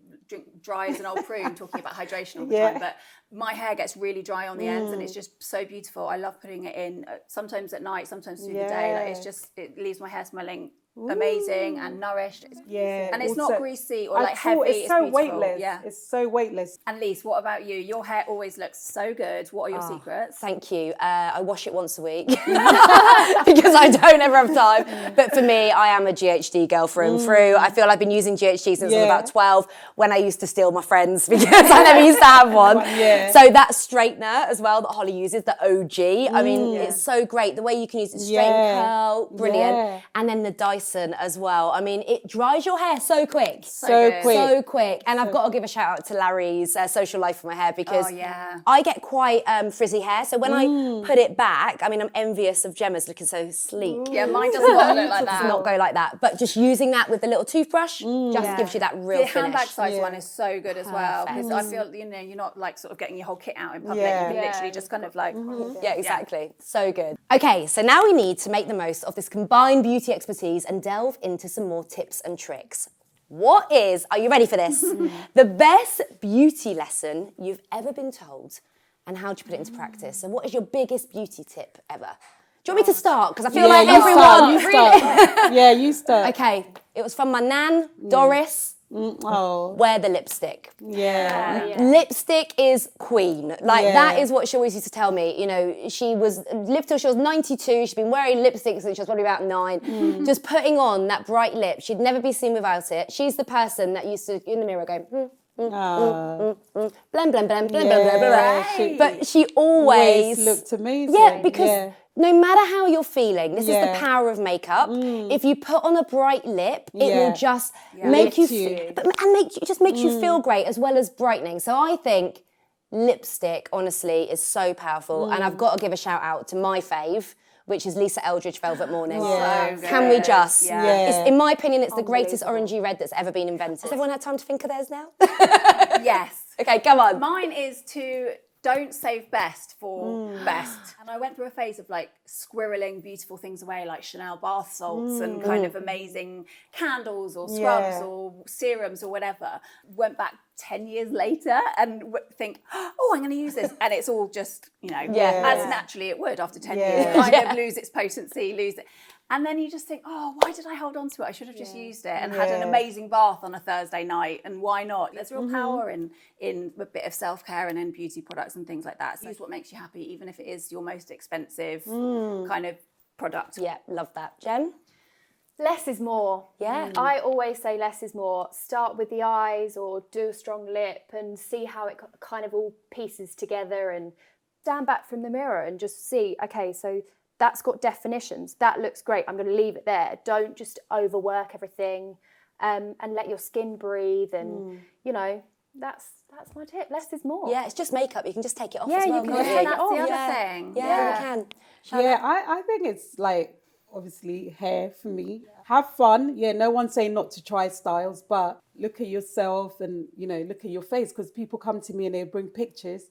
dry as an old prune talking about hydration all the time, but my hair gets really dry on the ends, and it's just so beautiful. I love putting it in sometimes at night, sometimes through the day. Like, it leaves my hair smelling amazing and nourished. And it's not greasy or like heavy. It's so beautiful. weightless. It's so weightless. And Lise, what about you? Your hair always looks so good. What are your secrets? Thank you. I wash it once a week because I don't ever have time. But for me, I am a GHD girl through and through. I feel I've been using GHD since I was about 12, when I used to steal my friends because I never used to have one. So that straightener as well that Holly uses, the OG, I mean, it's so great. The way you can use it to straighten, curl, brilliant. And then the Dyson as well. I mean, it dries your hair so quick. So quick. And I've got to give a shout out to Larry's Social Life for my hair, because I get quite frizzy hair. So when I put it back, I mean, I'm envious of Gemma's looking so sleek. Yeah, mine does not look like that. Does not go like that. But just using that with the little toothbrush just gives you that real finish. The handbag size one is so good as well, because I feel, you're not like sort of getting your whole kit out in public. You can literally just kind of like... Yeah, exactly. So good. Okay, so now we need to make the most of this combined beauty expertise and delve into some more tips and tricks. Are you ready for this? The best beauty lesson you've ever been told, and how do you put it into practice? So what is your biggest beauty tip ever? Do you want me to start? Because I feel like everyone... You start. Yeah, you start. Okay, it was from my nan, Doris. Wear the lipstick. Lipstick is queen. Like, that is what she always used to tell me. You know, she lived till she was 92. She'd been wearing lipstick since she was probably about 9. Just putting on that bright lip. She'd never be seen without it. She's the person that used to, in the mirror, go, blem, blem, blem, blem, blem, blem, blem. But she always looked amazing. Yeah, because no matter how you're feeling, this is the power of makeup. If you put on a bright lip, it will just make you, just makes you feel great, as well as brightening. So I think lipstick, honestly, is so powerful. And I've got to give a shout out to my fave, which is Lisa Eldridge Velvet Morning. Can we just? It's, in my opinion, it's the greatest orangey red that's ever been invented. Has everyone had time to think of theirs now? Yes. Okay, come on. Mine is to don't save best for best. And I went through a phase of like squirreling beautiful things away, like Chanel bath salts and kind of amazing candles or scrubs or serums or whatever. Went back 10 years later and think, oh, I'm going to use this. And it's all just, you know, as naturally it would after 10 years, kind of lose its potency, lose it. And then you just think, oh, why did I hold on to it? I should have just used it and had an amazing bath on a Thursday night. And why not? There's real power in a bit of self-care and in beauty products and things like that. So use what makes you happy, even if it is your most expensive kind of product. Yeah, love that. Jen? Less is more. Yeah. I always say less is more. Start with the eyes or do a strong lip and see how it kind of all pieces together, and stand back from the mirror and just see, okay, so that's got definitions. That looks great. I'm going to leave it there. Don't just overwork everything, and let your skin breathe. And you know, that's my tip. Less is more. Yeah, it's just makeup. You can just take it off as well. You can take it That's off. the other thing. Yeah, you can. Yeah, I think it's like, obviously, hair for me. Have fun. Yeah, no one's saying not to try styles, but look at yourself and, you know, look at your face, because people come to me and they bring pictures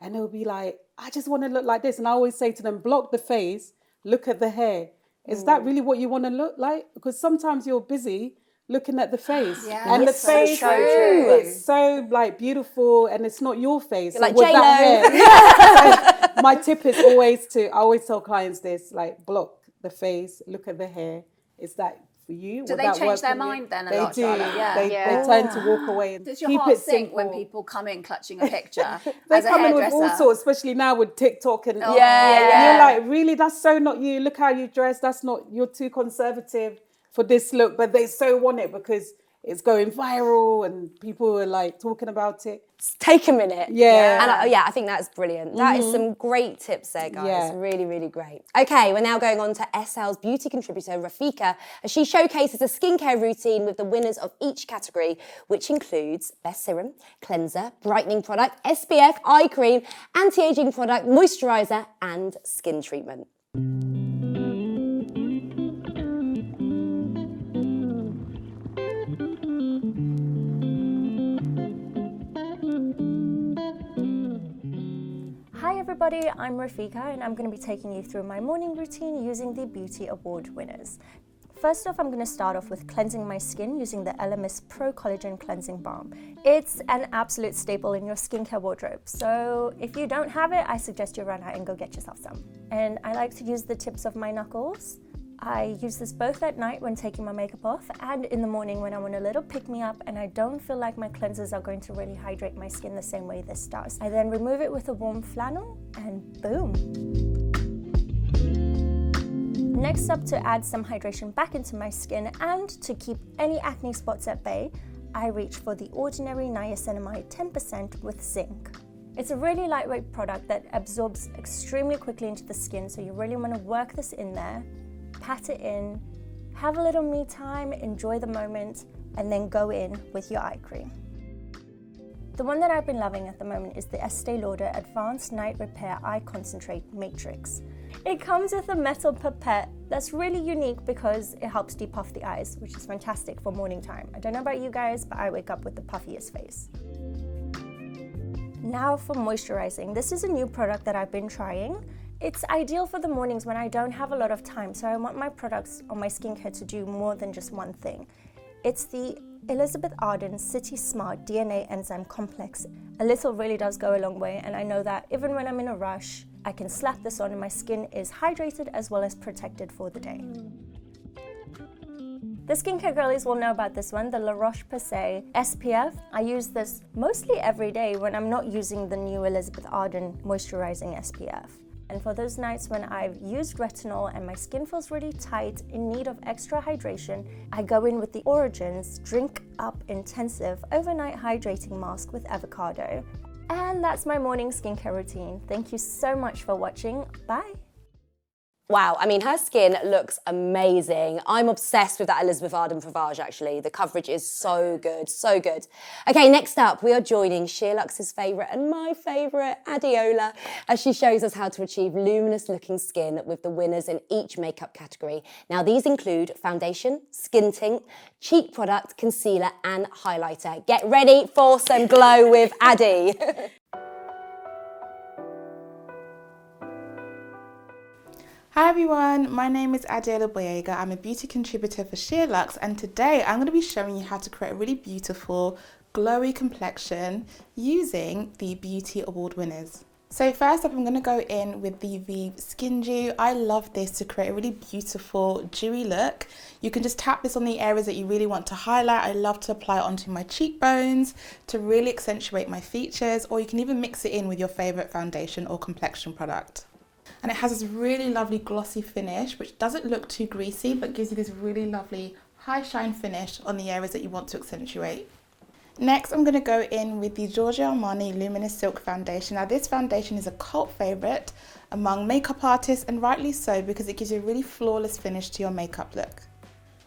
and they'll be like, I just want to look like this. And I always say to them, block the face, look at the hair. Is that really what you want to look like? Because sometimes you're busy looking at the face. And the face, it's so like beautiful and it's not your face. You're like with J-Lo. that hair. My tip is I always tell clients this, like, block the face, look at the hair. Is that for you? Do they change their mind then a lot, They do. Charlotte? Yeah. They tend to walk away and Does your keep heart it sink simple. when people come in clutching a picture They as a come in with hairdresser? all sorts, especially now with TikTok and Yeah. you're like, really, that's so not you. Look how you dress. That's not, you're too conservative for this look. But they so want it because it's going viral and people are like talking about it. Take a minute. Yeah. And I think that's brilliant. That is some great tips there, guys. Yeah. Really, really great. Okay, we're now going on to SL's beauty contributor, Rafeeka, as she showcases a skincare routine with the winners of each category, which includes Best Serum, Cleanser, Brightening Product, SPF, Eye Cream, Anti-Aging Product, Moisturiser, and Skin Treatment. Hi everybody, I'm Rafeeka and I'm going to be taking you through my morning routine using the Beauty Award winners. First off, I'm going to start off with cleansing my skin using the LMS Pro Collagen Cleansing Balm. It's an absolute staple in your skincare wardrobe, so if you don't have it, I suggest you run out and go get yourself some. And I like to use the tips of my knuckles. I use this both at night when taking my makeup off and in the morning when I want a little pick-me-up and I don't feel like my cleansers are going to really hydrate my skin the same way this does. I then remove it with a warm flannel and boom. Next up, to add some hydration back into my skin and to keep any acne spots at bay, I reach for the Ordinary Niacinamide 10% with zinc. It's a really lightweight product that absorbs extremely quickly into the skin, so you really want to work this in there. Pat it in, have a little me time, enjoy the moment, and then go in with your eye cream. The one that I've been loving at the moment is the Estee Lauder Advanced Night Repair Eye Concentrate Matrix. It comes with a metal pipette that's really unique because it helps depuff the eyes, which is fantastic for morning time. I don't know about you guys, but I wake up with the puffiest face. Now for moisturizing. This is a new product that I've been trying. It's ideal for the mornings when I don't have a lot of time, so I want my products or my skincare to do more than just one thing. It's the Elizabeth Arden City Smart DNA Enzyme Complex. A little really does go a long way, and I know that even when I'm in a rush, I can slap this on and my skin is hydrated as well as protected for the day. The skincare girlies will know about this one, the La Roche-Posay SPF. I use this mostly every day when I'm not using the new Elizabeth Arden Moisturizing SPF. And for those nights when I've used retinol and my skin feels really tight, in need of extra hydration, I go in with the Origins Drink Up Intensive Overnight Hydrating Mask with avocado. And that's my morning skincare routine. Thank you so much for watching. Bye. Wow, I mean, her skin looks amazing. I'm obsessed with that Elizabeth Arden Fauvage, actually. The coverage is so good, so good. Okay, next up, we are joining SheerLuxe's favourite and my favourite, Adeola, as she shows us how to achieve luminous-looking skin with the winners in each makeup category. Now, these include foundation, skin tint, cheek product, concealer, and highlighter. Get ready for some glow with Addy. Hi everyone, my name is Adeola. I'm a beauty contributor for SheerLuxe, and today I'm going to be showing you how to create a really beautiful glowy complexion using the Beauty Award winners. So first up, I'm going to go in with the Vive Skin Dew. I love this to create a really beautiful dewy look. You can just tap this on the areas that you really want to highlight. I love to apply it onto my cheekbones to really accentuate my features, or you can even mix it in with your favorite foundation or complexion product. And it has this really lovely glossy finish, which doesn't look too greasy, but gives you this really lovely high shine finish on the areas that you want to accentuate. Next, I'm going to go in with the Giorgio Armani Luminous Silk Foundation. Now, this foundation is a cult favourite among makeup artists, and rightly so, because it gives you a really flawless finish to your makeup look.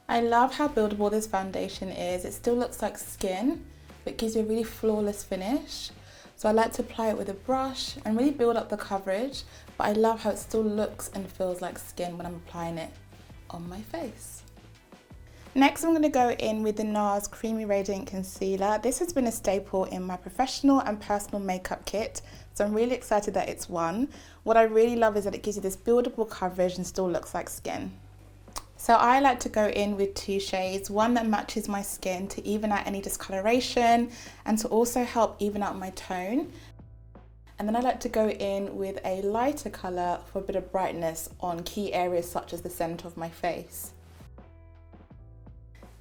I love how buildable this foundation is. It still looks like skin, but gives you a really flawless finish. So I like to apply it with a brush and really build up the coverage, but I love how it still looks and feels like skin when I'm applying it on my face. Next, I'm going to go in with the NARS Creamy Radiant Concealer. This has been a staple in my professional and personal makeup kit, so I'm really excited that it's one. What I really love is that it gives you this buildable coverage and still looks like skin. So I like to go in with two shades, one that matches my skin to even out any discoloration and to also help even out my tone. And then I like to go in with a lighter colour for a bit of brightness on key areas such as the centre of my face.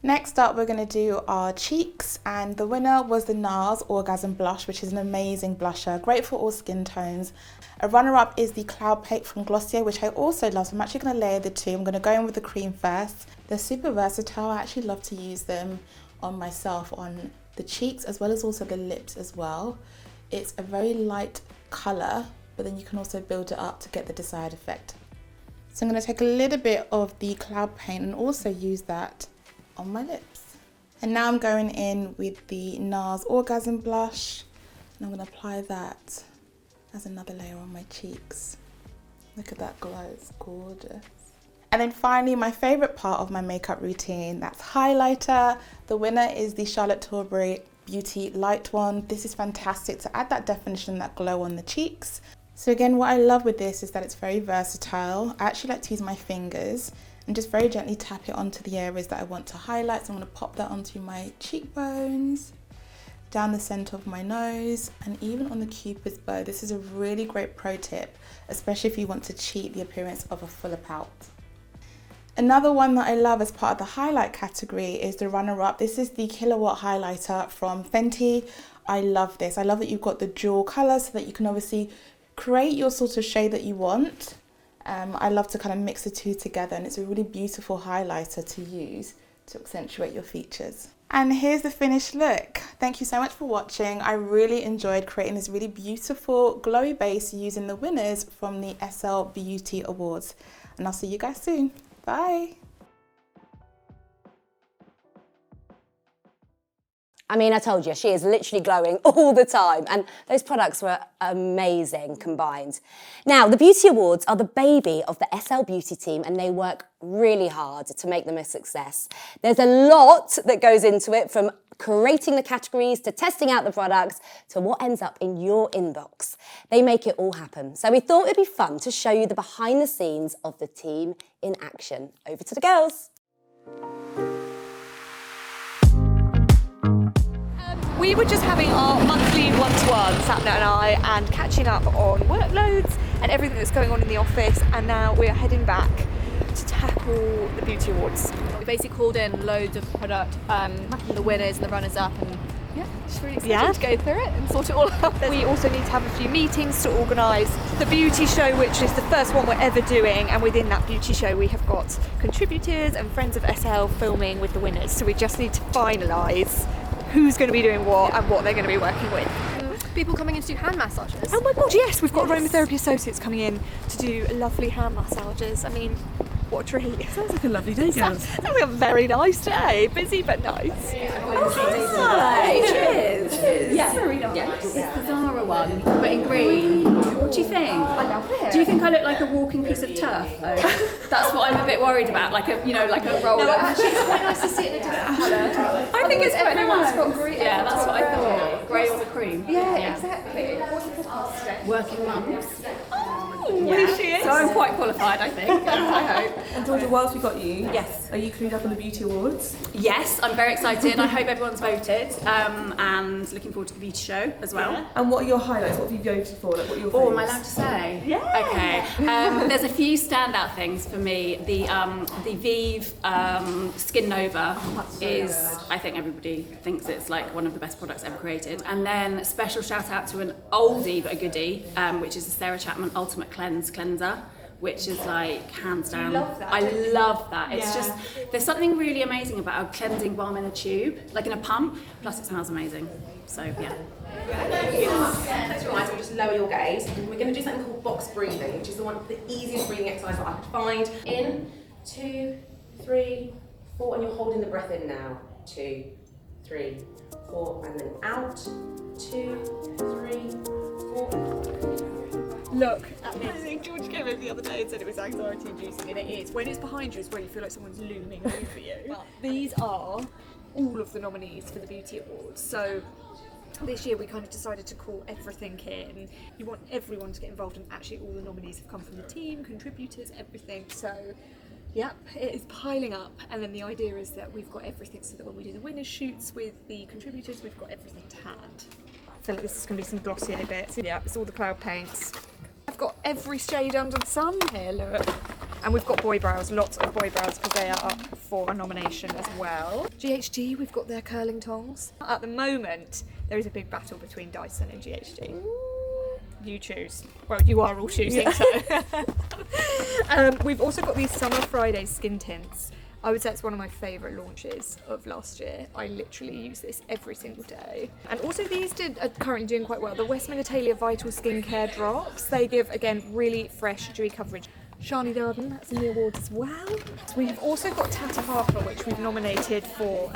Next up, we're going to do our cheeks, and the winner was the NARS Orgasm Blush, which is an amazing blusher, great for all skin tones. A runner-up is the Cloud Paint from Glossier, which I also love, so I'm actually going to layer the two. I'm going to go in with the cream first. They're super versatile. I actually love to use them on myself, on the cheeks, as well as also the lips as well. It's a very light colour, but then you can also build it up to get the desired effect. So I'm going to take a little bit of the Cloud Paint and also use that on my lips. And now I'm going in with the NARS Orgasm Blush, and I'm going to apply that as another layer on my cheeks. Look at that glow, it's gorgeous. And then finally, my favourite part of my makeup routine, that's highlighter. The winner is the Charlotte Tilbury Beauty Light one. This is fantastic to add that definition, that glow on the cheeks. So again, what I love with this is that it's very versatile. I actually like to use my fingers and just very gently tap it onto the areas that I want to highlight. So I'm going to pop that onto my cheekbones, down the centre of my nose, and even on the cupid's bow. This is a really great pro tip, especially if you want to cheat the appearance of a fuller pout. Another one that I love as part of the highlight category is the runner-up. This is the Kilowatt highlighter from Fenty. I love this. I love that you've got the dual colour so that you can obviously create your sort of shade that you want. I love to kind of mix the two together, and it's a really beautiful highlighter to use to accentuate your features. And here's the finished look. Thank you so much for watching. I really enjoyed creating this really beautiful glowy base using the winners from the SL Beauty Awards. And I'll see you guys soon. Bye. I mean, I told you, she is literally glowing all the time, and those products were amazing combined. Now, the Beauty Awards are the baby of the SL Beauty team, and they work really hard to make them a success. There's a lot that goes into it, from curating the categories to testing out the products to what ends up in your inbox. They make it all happen. So we thought it'd be fun to show you the behind the scenes of the team in action. Over to the girls. We were just having our monthly one-to-one, Sapna and I, and catching up on workloads and everything that's going on in the office, and now we're heading back to tackle the Beauty Awards. We basically called in loads of product, the winners and the runners-up, and yeah, just really excited to go through it and sort it all out. We also need to have a few meetings to organise the beauty show, which is the first one we're ever doing, and within that beauty show we have got contributors and friends of SL filming with the winners, so we just need to finalise who's going to be doing what and what they're going to be working with. People coming in to do hand massages. Oh my god, yes, we've got aromatherapy associates coming in to do lovely hand massages. I mean, what a treat. Sounds like a lovely day, girls. Sounds like a very nice day. Busy but nice. Hi, cheers. Yeah, very nice. Yeah. It's the Zara one, but in green. What do you think? I love it. Do you think I look like a walking piece of turf though? That's what I'm a bit worried about, like a, like a roller. No, actually it's quite nice to see it in a different colour. I think it's quite nice. Got green. Yeah, that's what I thought. Grey or the cream. Yeah, exactly. What's the podcast today? Working mums. There she is. So I'm quite qualified, I think. I hope. And Georgia, whilst we got you, yes, are you clued up on the Beauty Awards? Yes, I'm very excited. I hope everyone's voted, and looking forward to the beauty show as well. Yeah. And what are your highlights? What have you voted for? Like, what are your Oh, favourites? am I allowed to say? Yeah. Okay. There's a few standout things for me. The Vive Skin Nova is, I think everybody thinks it's like one of the best products ever created. And then a special shout out to an oldie but a goodie, which is the Sarah Chapman Ultimate Cleanser, which is like hands down. I love that. It's just, there's something really amazing about a cleansing balm in a tube, like in a pump, plus it smells amazing. So yeah. Close your eyes and just lower your gaze. We're going to do something called box breathing, which is the easiest breathing exercise that I could find. In, 2, 3, 4, and you're holding the breath in now. 2, 3, 4, and then out. 2, 3, 4. Look at me. I think George came over the other day and said it was anxiety inducing, and it is. When it's behind you is where you feel like someone's looming over you. But these are all of the nominees for the Beauty Awards. So this year we kind of decided to call everything in. You want everyone to get involved, and actually all the nominees have come from the team, contributors, everything. So yep, it is piling up, and then the idea is that we've got everything so that when we do the winners shoots with the contributors, we've got everything to hand. I feel like this is going to be some glossier bits. Yeah, it's all the cloud paints. I've got every shade under the sun here, look. And we've got boy brows, lots of boy brows, because they are up for a nomination as well. GHD, we've got their curling tongs. At the moment, there is a big battle between Dyson and GHD. You choose. Well, you are all choosing, so. We've also got these Summer Friday skin tints. I would say it's one of my favourite launches of last year. I literally use this every single day. And also these are currently doing quite well. The Westman-Italia Vital Skincare Drops. They give, again, really fresh, dewy coverage. Shani Darden, that's in the awards as well. We've also got Tata Harper, which we've nominated for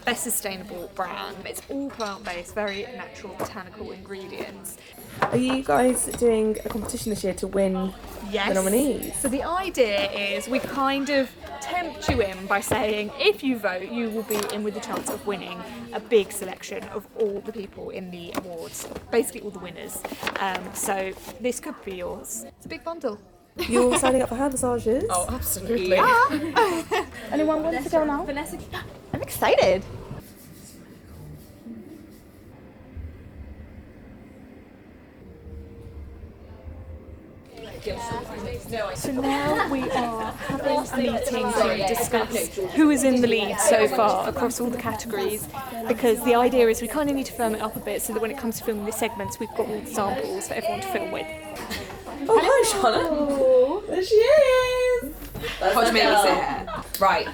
Best Sustainable Brand. It's all plant-based, very natural botanical ingredients. Are you guys doing a competition this year to win the nominees? So the idea is we kind of tempt you in by saying if you vote, you will be in with the chance of winning a big selection of all the people in the awards, basically all the winners. So this could be yours. It's a big bundle. You're signing up for hair massages? Oh, absolutely. Yeah. Anyone want to go now? Vanessa, I'm excited. So now we are having a meeting to discuss who is in the lead so far across all the categories, because the idea is we kind of need to firm it up a bit so that when it comes to filming the segments, we've got all the samples for everyone to film with. Oh, hi Charlotte. There she is. What do you mean here? Right.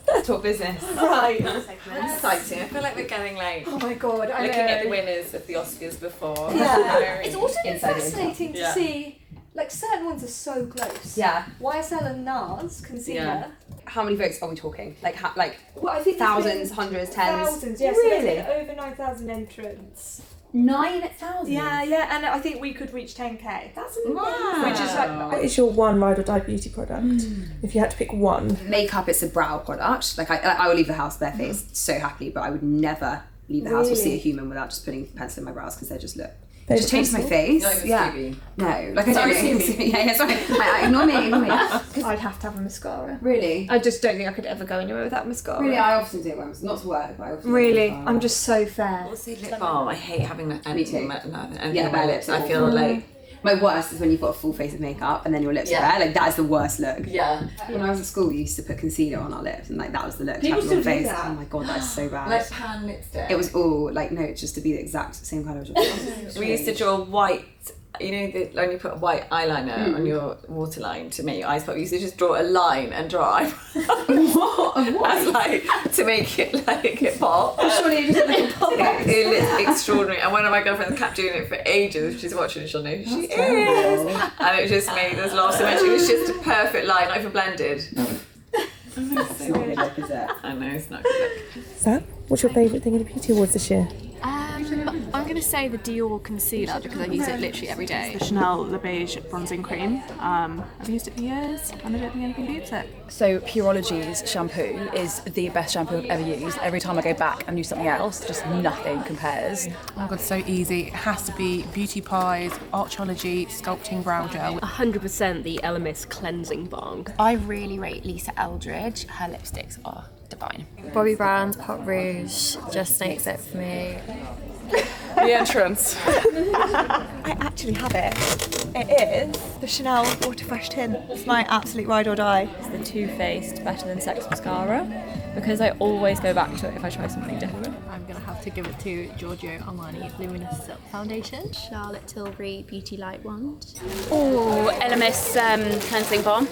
Let's talk business. Right. Exciting. I feel like we're getting like Oh my god, I looking know. at the winners of the Oscars before. Yeah. It's also been Inside fascinating to Yeah. see, like certain ones are so close. Yeah. YSL and NARS concealer. Yeah. How many votes are we talking? Like, Well, I think thousands, hundreds, tens? Thousands, yes. Really? So over 9,000 entrants. 9,000? Yeah, and I think we could reach 10k. That's amazing. Which is like, What is your one ride or die beauty product? If you had to pick one. Makeup, it's a brow product. Like I will leave the house barefaced so happily, but I would never leave the house or see a human without just putting pencil in my brows because they just look. It just changes my face. No, like I don't yeah, sorry. Ignore me. I'd have to have a mascara. Really? I just don't think I could ever go anywhere without mascara. Really, I often do it when not to work, but I often Really? I'm just so fair. What's the lip balm? I hate having anything yeah, on my lips. I feel like my worst is when you've got a full face of makeup and then your lips are bare. Like that is the worst look. Yeah. When I was at school, we used to put concealer on our lips, and like that was the look. People to have on still do face. that? Oh my god, that is so bad. like pan lipstick. It was all like no, just to be the exact same colour as your We used to draw white. You know, when you put a white eyeliner on your waterline, to make your eyes pop, you used to just draw a line and draw eyebrows. What? As like to make it like it pop. Surely you just like pop It looks extraordinary. And one of my girlfriends kept doing it for ages. If she's watching, she'll know who she is. And it just made us laugh so much. It was just a perfect line, not even blended. It's not good look, is it? I know, it's not good look. Sam, what's your favourite thing in the Beauty Awards this year? I'm going to say the Dior concealer because I use it literally every day. The Chanel Le Beige bronzing cream. I've used it for years and I don't think anything beats it. So Pureology's shampoo is the best shampoo I've ever used. Every time I go back and use something else, just nothing compares. Oh my god, so easy. It has to be Beauty Pies, Archology, Sculpting Brow Gel. 100% the Elemis Cleansing Balm. I really rate Lisa Eldridge. Her lipsticks are divine. Bobbi Brown's Pot Rouge just makes it for me. The entrance. I actually have it. It is the Chanel Water Fresh Tint. It's my absolute ride or die. It's the Too Faced Better Than Sex mascara because I always go back to it if I try something different. I'm going to have to give it to Giorgio Armani Luminous Silk Foundation. Charlotte Tilbury Beauty Light Wand. Oh, Elemis Cleansing Balm.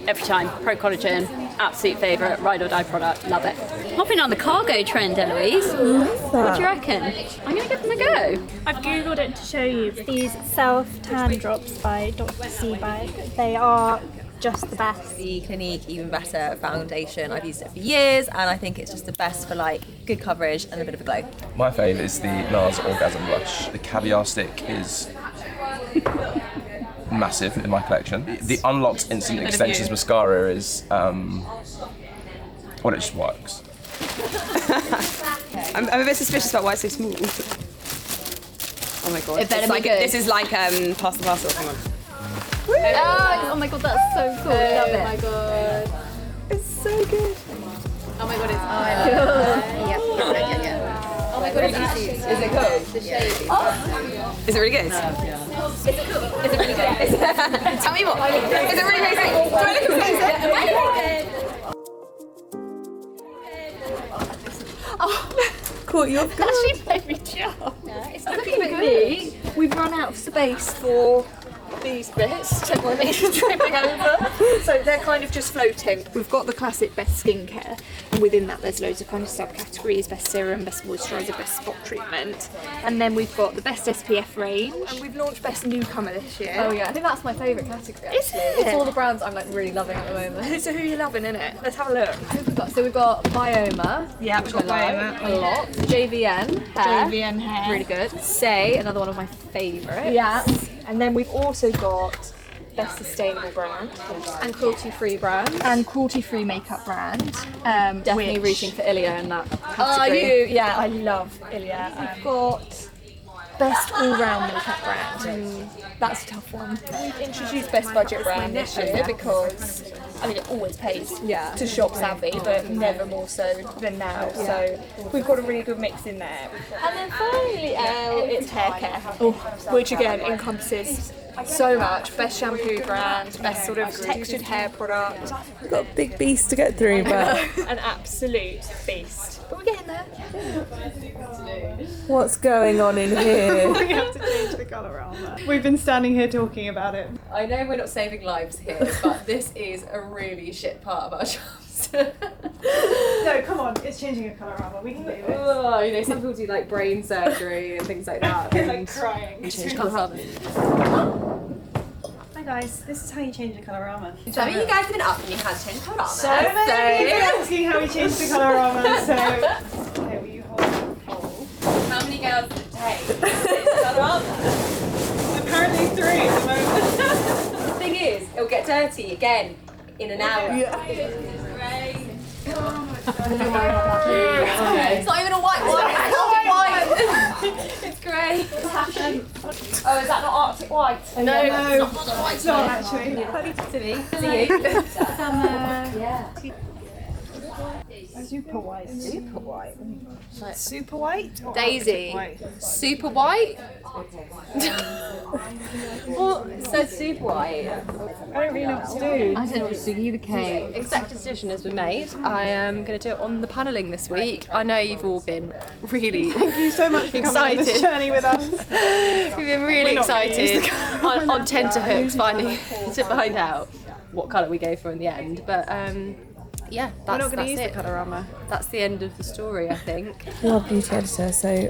Every time. Pro Collagen. Absolute favourite. Ride or die product. Love it. Hopping on the cargo trend, Eloise. What do you reckon? I'm going to give them a go. I've googled it to show you. These self-tan drops by Dr. Seabag. They are just the best. The Clinique Even Better foundation. I've used it for years and I think it's just the best for like good coverage and a bit of a glow. My fave is the NARS Orgasm Blush. The caviar stick is massive in my collection. The Unlocked Instant Extensions mascara is, well, it just works. I'm a bit suspicious about why it's so small. Oh my god. It better be good. This is like pass the parcel. Hang on. Oh my god, that's so cool. Love it. Oh my god. It's so good. Oh my god, it's Yeah. Oh my god, it's actually. Is it good? The shade. Is it really good? Is it cool? Is it really good? Tell me more. Is it really amazing? Do I look amazing? Caught you off guard. Actually made me jump. It's looking a bit neat. We've run out of space for these bits. Check my knees tripping over. So they're kind of just floating. We've got the classic best skincare, and within that there's loads of kind of subcategories: best serum, best moisturiser, best spot treatment. And then we've got the best SPF range. And we've launched best newcomer this year. Oh yeah, I think that's my favourite category actually. Is it? It's all the brands I'm like really loving at the moment. So who are you loving in it? Let's have a look. So we've got Bioma. Yeah, we've got Bioma a lot. JVN hair. JVN hair. Really good. Say, another one of my favourites. Yeah. And then we've also got best sustainable brand and cruelty-free brand and cruelty-free makeup brand. Definitely which... reaching for Ilia in that category. Are you? Yeah, I love Ilia. We've got best all-round makeup brand. That's a tough one. We've introduced best budget brand this year because I mean it always pays to shop savvy, but never more so than now. So we've got a really good mix in there. And then finally, it's hair care, which again encompasses so much. Best shampoo brand, best sort of textured hair product. We've got a big beast to get through, but an absolute beast. But we're getting there. what's going on in here? We have to change the colourama. We've been standing here talking about it. I know we're not saving lives here, but this is a really shit part of our jobs. No, come on, it's changing a colourama. We can do it. Oh, you know, some people do like brain surgery and things like that. They're like crying. Change colourama. Hi guys, this is how you change the colourama. So you guys have been up and you had to change colourama. So many people asking how we change the colourama, so okay, will you hold? How many girls did it take to change colourama? Apparently 3 at the moment. The thing is, it'll get dirty again in an hour. It's not even a white one, it's not white. It's grey. What's happening? Oh, is that not Arctic white? No, it's not white. It's not actually. See you. Summer. Yeah. Super white. Super white. Super white? Or Daisy. white? Super white? Well, it says super white. I don't really know what to do. I don't know what to do either, Kate. Executive decision has been made. I am going to do it on the panelling this week. I know you've all been really Thank you so much for coming on this journey with us. We've been really excited on tenterhooks finally to find out what colour we go for in the end. But yeah, We're not that's going to use it. the colourama. That's the end of the story, I think. You're a beauty editor, so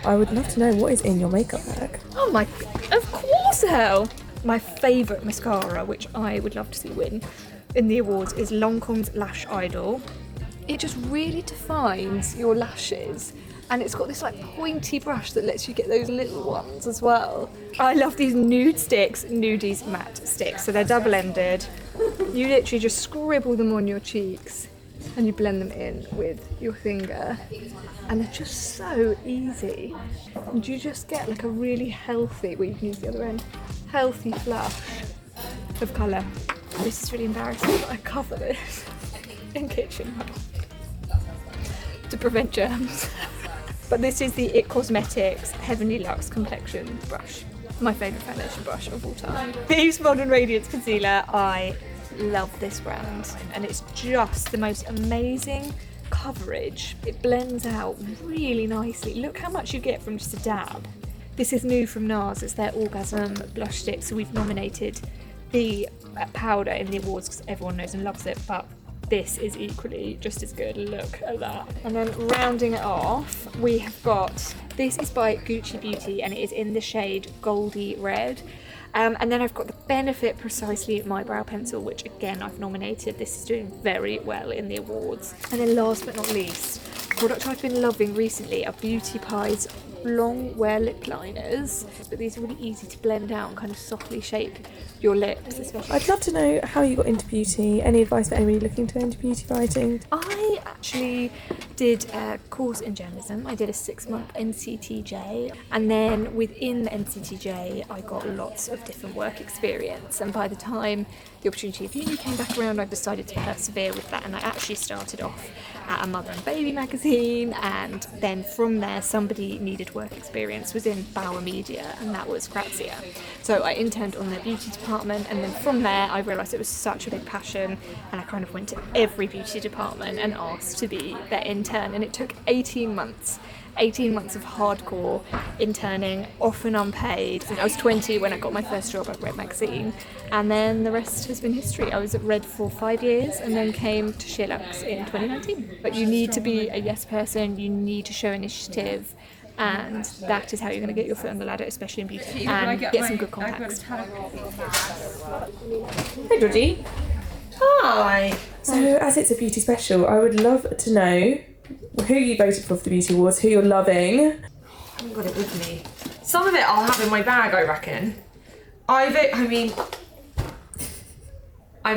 I would love to know what is in your makeup bag. Oh my, of course, hell. My favourite mascara, which I would love to see win in the awards, is Lancôme's Lash Idol. It just really defines your lashes And it's got this like pointy brush that lets you get those little ones as well. I love these nude sticks, Nudies matte sticks. So they're double-ended. You literally just scribble them on your cheeks and you blend them in with your finger. And they're just so easy. And you just get like a really healthy, well you can use the other end, healthy flush of colour. This is really embarrassing, but I cover this in kitchen to prevent germs. But this is the IT Cosmetics Heavenly Luxe Complexion Brush. My favourite foundation brush of all time. Thieves Modern Radiance Concealer. I love this brand. And it's just the most amazing coverage. It blends out really nicely. Look how much you get from just a dab. This is new from NARS. It's their Orgasm Blush Stick. So we've nominated the powder in the awards because everyone knows and loves it. But this is equally just as good. Look at that. And then rounding it off, we have got, this is by Gucci Beauty and it is in the shade Goldy Red. And then I've got the Benefit Precisely My Brow Pencil, which again I've nominated. This is doing very well in the awards. And then last but not least, a product I've been loving recently are Beauty Pie's long wear lip liners. But these are really easy to blend out and kind of softly shape your lips especially. I'd love to know how you got into beauty. Any advice for anybody looking to go into beauty writing? I actually did a course in journalism. I did a 6-month NCTJ, and then within the NCTJ I got lots of different work experience, and by the time the opportunity of uni came back around I decided to persevere with that, and I actually started off at a mother and baby magazine, and then from there somebody needed work experience, was in Bauer Media, and that was Grazia. So I interned on their beauty department, and then from there I realised it was such a big passion, and I kind of went to every beauty department and asked to be their intern, and it took 18 months of hardcore interning, often unpaid. I was 20 when I got my first job at Red Magazine, and then the rest has been history. I was at Red for 5 years and then came to SheerLuxe in 2019. But you need to be a yes person, you need to show initiative, and that is how you're going to get your foot on the ladder, especially in beauty, and get some good contacts. Hey Georgie. Hi. So as it's a beauty special, I would love to know who you voted for the Beauty Awards, who you're loving. I haven't got it with me. Some of it I'll have in my bag, I reckon. I'm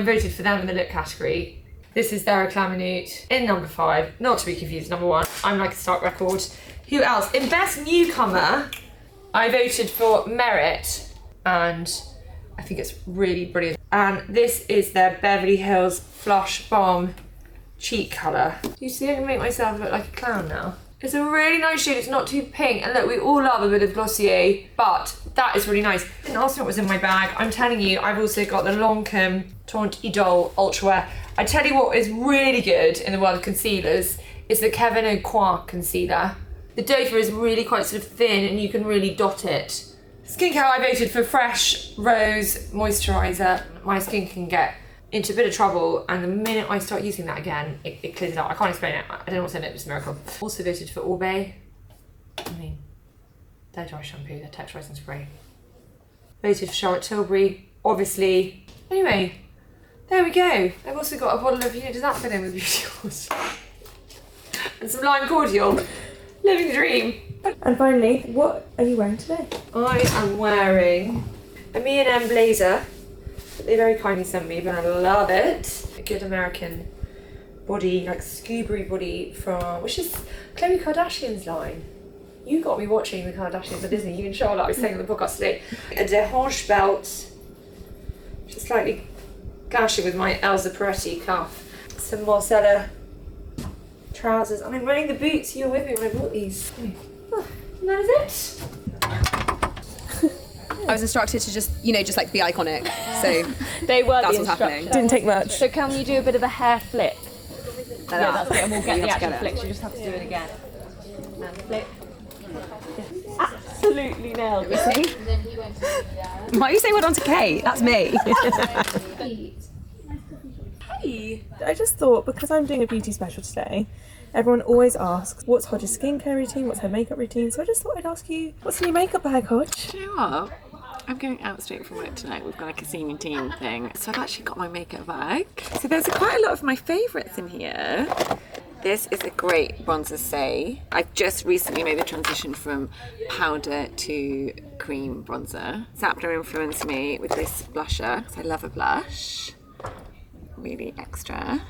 voted for them in the look category. This is their Reclame Minute in number 5, not to be confused, number 1. I'm like a stark record. Who else? In Best Newcomer, I voted for Merit, and I think it's really brilliant. And this is their Beverly Hills Flush Balm cheek colour. You see, I can make myself look like a clown now. It's a really nice shade, it's not too pink, and look, we all love a bit of Glossier, but that is really nice. I didn't ask me what was in my bag. I'm telling you, I've also got the Lancôme Teint Idole Ultra Wear. I tell you what is really good in the world of concealers is the Kevyn Aucoin concealer. The doe is really quite sort of thin and you can really dot it. Skincare, I voted for Fresh Rose Moisturiser. My skin can get into a bit of trouble, and the minute I start using that again, it clears it out. I can't explain it. I don't know what's in it, it's a miracle. Also voted for Orbe. Their dry shampoo, their texturising spray. Voted for Charlotte Tilbury, obviously. Anyway, there we go. I've also got a bottle of, does that fit in with Beauty Awards? And some lime cordial. Living the dream. And finally, what are you wearing today? I am wearing a M&M blazer. They very kindly sent me, but I love it. A good American body, like scoobery body from, which is Khloe Kardashian's line. You got me watching the Kardashians at Disney. You and Charlotte, I was saying on the podcast today. A déhanche belt, which is slightly clashing with my Elsa Peretti cuff. Some Marcella trousers, and I'm wearing the boots. You were with me when I bought these. Oh, and that is it. I was instructed to just be iconic. So they were that's the what's happening. Didn't take much. So can you do a bit of a hair flip? Yeah, that's it, and we'll get the actual flips. You just have to do it again. And flip. Absolutely nailed it. Why are you saying well done to Kate? That's me. Hey, I just thought, because I'm doing a beauty special today, everyone always asks, what's Hodge's skincare routine, what's her makeup routine, so I just thought I'd ask you, what's in your makeup bag, Hodge? Do you know what? I'm going out straight from work tonight. We've got like a senior team thing, so I've actually got my makeup bag. So there's quite a lot of my favourites in here. This is a great bronzer say. I've just recently made the transition from powder to cream bronzer. Sapler influenced me with this blusher, because I love a blush. Really extra.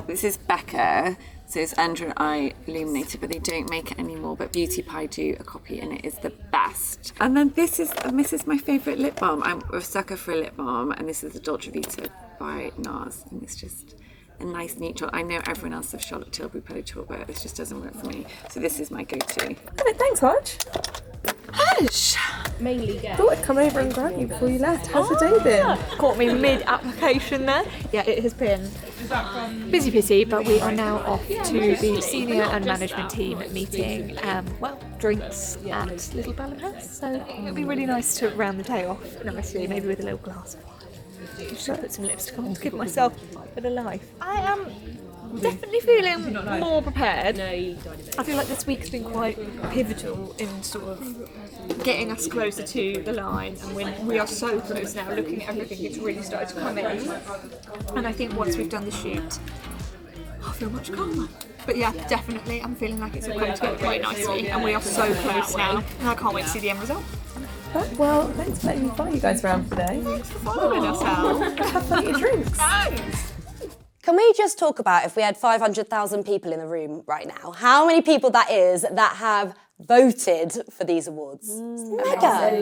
This is Becca. So it's under eye illuminator, but they don't make it anymore, but Beauty Pie do a copy and it is the best. And then this is my favourite lip balm. I'm a sucker for a lip balm, and this is the Dolce Vita by NARS, and it's just a nice neutral. I know everyone else has Charlotte Tilbury Pillow Talk, but this just doesn't work for me. So this is my go-to. Okay, thanks, Hodge. Hodge! Mainly get. Thought I'd come over and grab you before you left. How's the day been? Caught me mid-application there. Yeah, it has been busy, but we are now off to the senior and management team meeting, drinks at Little Balham House. So it'll be really nice to round the day off nicely, maybe with a little glass of wine. Should put some lipstick on to give myself a bit of life. I am definitely feeling more prepared. I feel like this week's been quite pivotal in sort of getting us closer to the line, and when we are so close now, looking at everything, it's really started to come in. And I think once we've done the shoot, I'll feel much calmer. But yeah, definitely, I'm feeling like it's all coming together quite nicely, and we are so close now, and I can't wait to see the end result. Well, thanks for letting me follow you guys around today. Thanks for following us out. Have fun at your drinks. Thanks. Can we just talk about, if we had 500,000 people in the room right now, how many people that is that have voted for these awards? Mega.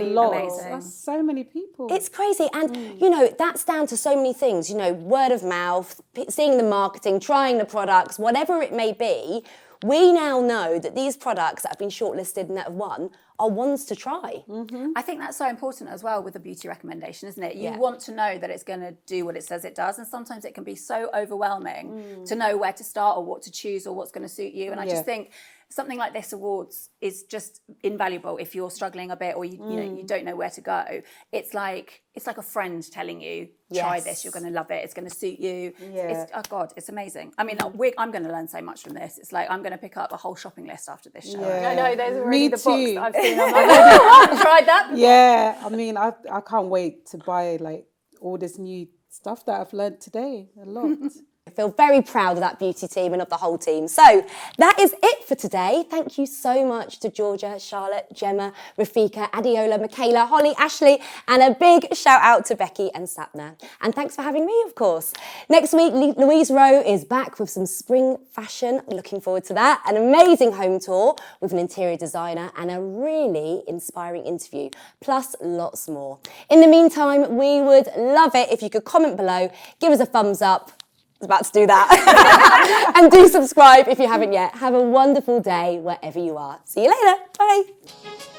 That's so many people. It's crazy. And, you know, that's down to so many things, you know, word of mouth, seeing the marketing, trying the products, whatever it may be. We now know that these products that have been shortlisted and that have won are ones to try. I think that's so important as well with a beauty recommendation, isn't it? You want to know that it's going to do what it says it does, and sometimes it can be so overwhelming to know where to start or what to choose or what's going to suit you. And I just think something like this awards is just invaluable if you're struggling a bit or you know you don't know where to go. It's like a friend telling you, try this, you're going to love it, it's going to suit you. Oh God, it's amazing. I mean, I'm going to learn so much from this. It's like I'm going to pick up a whole shopping list after this show. I know, there's already the box that I've seen. I'm like, I've tried that. Yeah, I mean, I can't wait to buy like all this new stuff that I've learned today. A lot. I feel very proud of that beauty team and of the whole team. So that is it for today. Thank you so much to Georgia, Charlotte, Gemma, Rafeeka, Adeola, Michaella, Holly, Ashley, and a big shout out to Becky and Sapna. And thanks for having me, of course. Next week, Louise Rowe is back with some spring fashion. Looking forward to that. An amazing home tour with an interior designer and a really inspiring interview, plus lots more. In the meantime, we would love it if you could comment below, give us a thumbs up. I was about to do that. And do subscribe if you haven't yet. Have a wonderful day wherever you are. See you later. Bye.